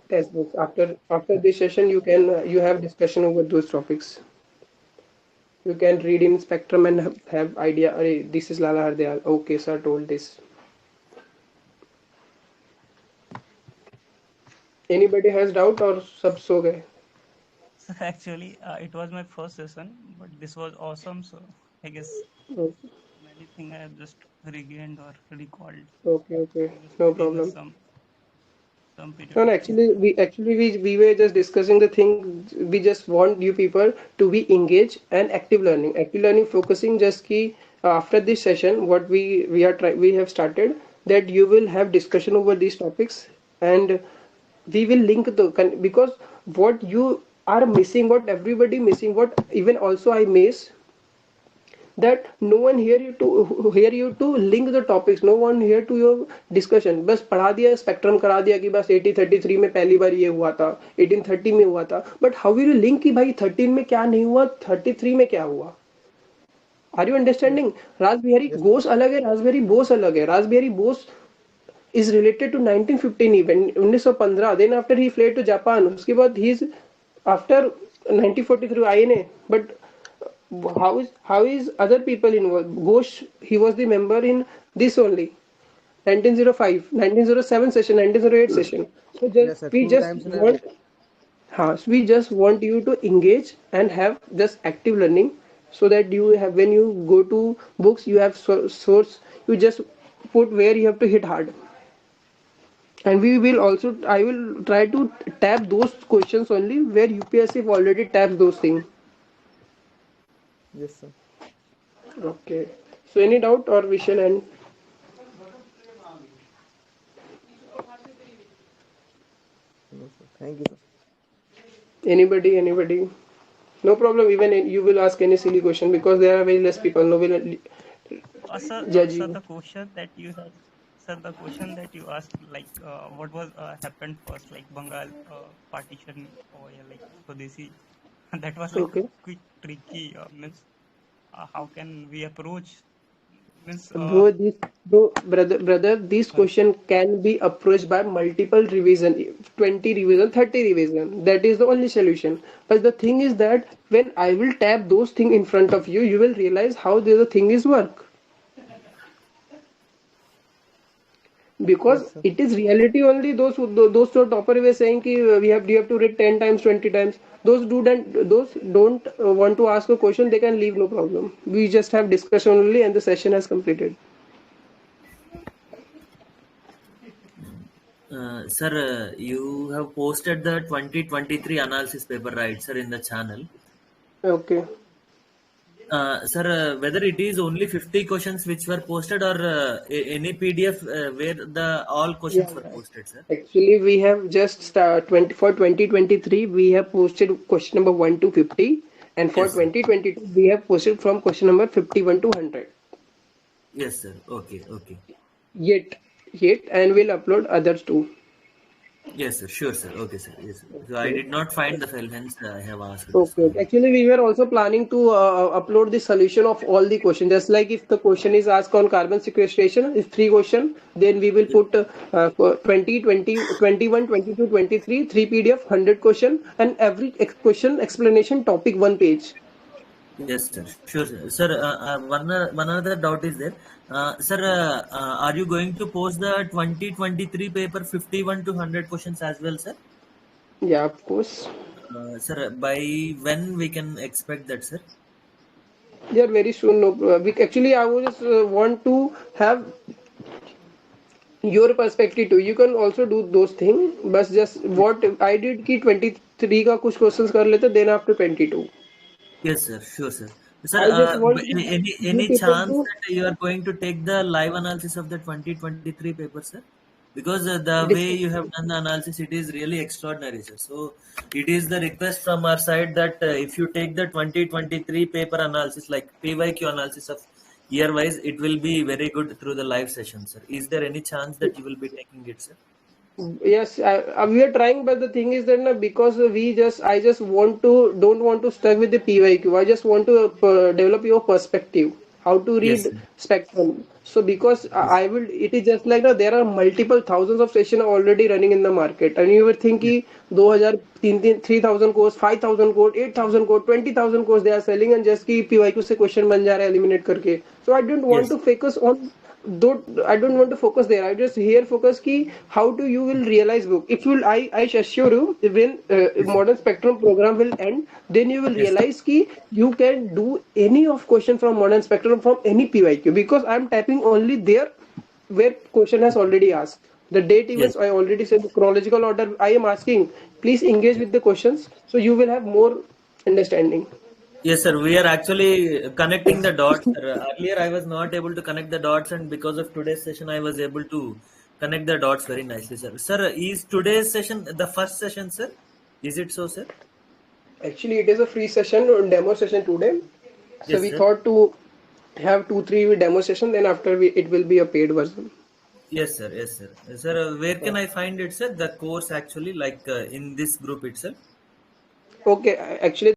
textbooks. After this session you have discussion over those topics. You can read in Spectrum and have idea. This is Lala Hardayal. Okay, sir told this. Anybody has doubt or sab so gaye? Actually, it was my first session, but this was awesome. So I guess many things I have just regained or recalled. Okay, no problem. Some period. No, actually we were just discussing the thing. We just want you people to be engaged and active learning. Active learning focusing just ki after this session, what we have started, that you will have discussion over these topics, and we will link because what you are missing, what everybody missing, what even also I miss, that no one here you to link the topics, no one here to your discussion. बस पढ़ा दिया, spectrum करा दिया कि बस 1833 में पहली बार ये हुआ था, 1830 में हुआ था, but how will you link कि भाई 13 में क्या नहीं हुआ, 33 में क्या हुआ? Are you understanding? Rashbehari Ghosh अलग है, रासबिहारी बोस अलग है. Rasbihari Bose is related to 1915 event, 1915. Then after he fled to Japan. उसके बाद he is after 1943 INA. But how is other people involved? Ghosh, he was the member in this only. 1905, 1907 session, 1908 session. So just we just want you to engage and have just active learning, so that you have, when you go to books, you have source. You just put where you have to hit hard. And we will also, I will try to tap those questions only where UPSC already taps those things. Yes, sir. Okay. So any doubt, or we shall end? No, sir. Thank you, sir. Anybody? No problem. Even you will ask any silly question, because there are very less people. No will Sir, judge sir, you. the question that you had, sir, the question that you asked, like, what was happened first, like Bengal partition, or like Swadesi, that was like Okay. quick, tricky. Means, how can we approach? Means, Brother, this question can be approached by multiple revision, 20 revision, 30 revision. That is the only solution. But the thing is that when I will tap those things in front of you, you will realize how the thing is work. Because it is reality only. Those who topper were saying ki you have to read 10 times, 20 times. Those don't want to ask a question, they can leave, no problem. We just have discussion only, and the session has completed. Sir, you have posted the 2023 analysis paper, right, sir, in the channel? Okay. Sir, whether it is only 50 questions which were posted, or any PDF where the all questions were posted, sir? Actually, we have just for 2023, we have posted question number 1 to 50, and for Yes, sir. 2022, we have posted from question number 51 to 100. Yes, sir. Okay. Yet, and we'll upload others too. Yes, sir. Sure, sir. Okay, sir. Yes, sir. So I did not find the file, hence I have asked. Okay. Actually, we were also planning to upload the solution of all the questions. Just like if the question is asked on carbon sequestration, if 3 questions, then we will put 20, 21, 22, 23, 3 PDF, 100 question, and every question explanation topic 1 page. Yes, sir. Sure, sir. Sir, one other doubt is there. Sir, are you going to post the 2023 paper 51 to 100 questions as well, sir? Yeah, of course. Sir, by when we can expect that, sir? Yeah, very soon. No, actually, I would just want to have your perspective too. You can also do those things, but just what I did ki 23 का कुछ questions कर लेते, then after 22. Yes, sir. Sure, sir. Sir, I just want any chance that you are going to take the live analysis of the 2023 paper, sir? Because the way you have done the analysis, it is really extraordinary, sir. So it is the request from our side that if you take the 2023 paper analysis, like PYQ analysis of year-wise, it will be very good through the live session, sir. Is there any chance that you will be taking it, sir? Yes, we are trying, but the thing is that because I just don't want to stuck with the PYQ. I just want to develop your perspective, how to read spectrum. So because it is just like there are multiple thousands of sessions already running in the market, and you will think 2000, 3000 course, 5000 course, 8000 course, 20,000 course they are selling, and just ki PYQ se question ban ja raha hai eliminate karke. So I don't want to focus on. I don't want to focus there. I just here focus ki how do you will realize book. If you I assure you, when modern spectrum program will end, then you will realize ki you can do any of question from modern spectrum from any PYQ, because I am typing only there where question has already asked. The date events I already said, the chronological order I am asking. Please engage with the questions, so you will have more understanding. Yes, sir. We are actually connecting the dots. Earlier, I was not able to connect the dots, and because of today's session, I was able to connect the dots very nicely, sir. Sir, is today's session the first session, sir? Is it so, sir? Actually, it is a free session, demo session today. So we thought to have 2-3 demo session, then after it will be a paid version. Yes, sir. Yes, sir. Sir, where can I find it, sir? The course actually, like in this group itself. Okay, actually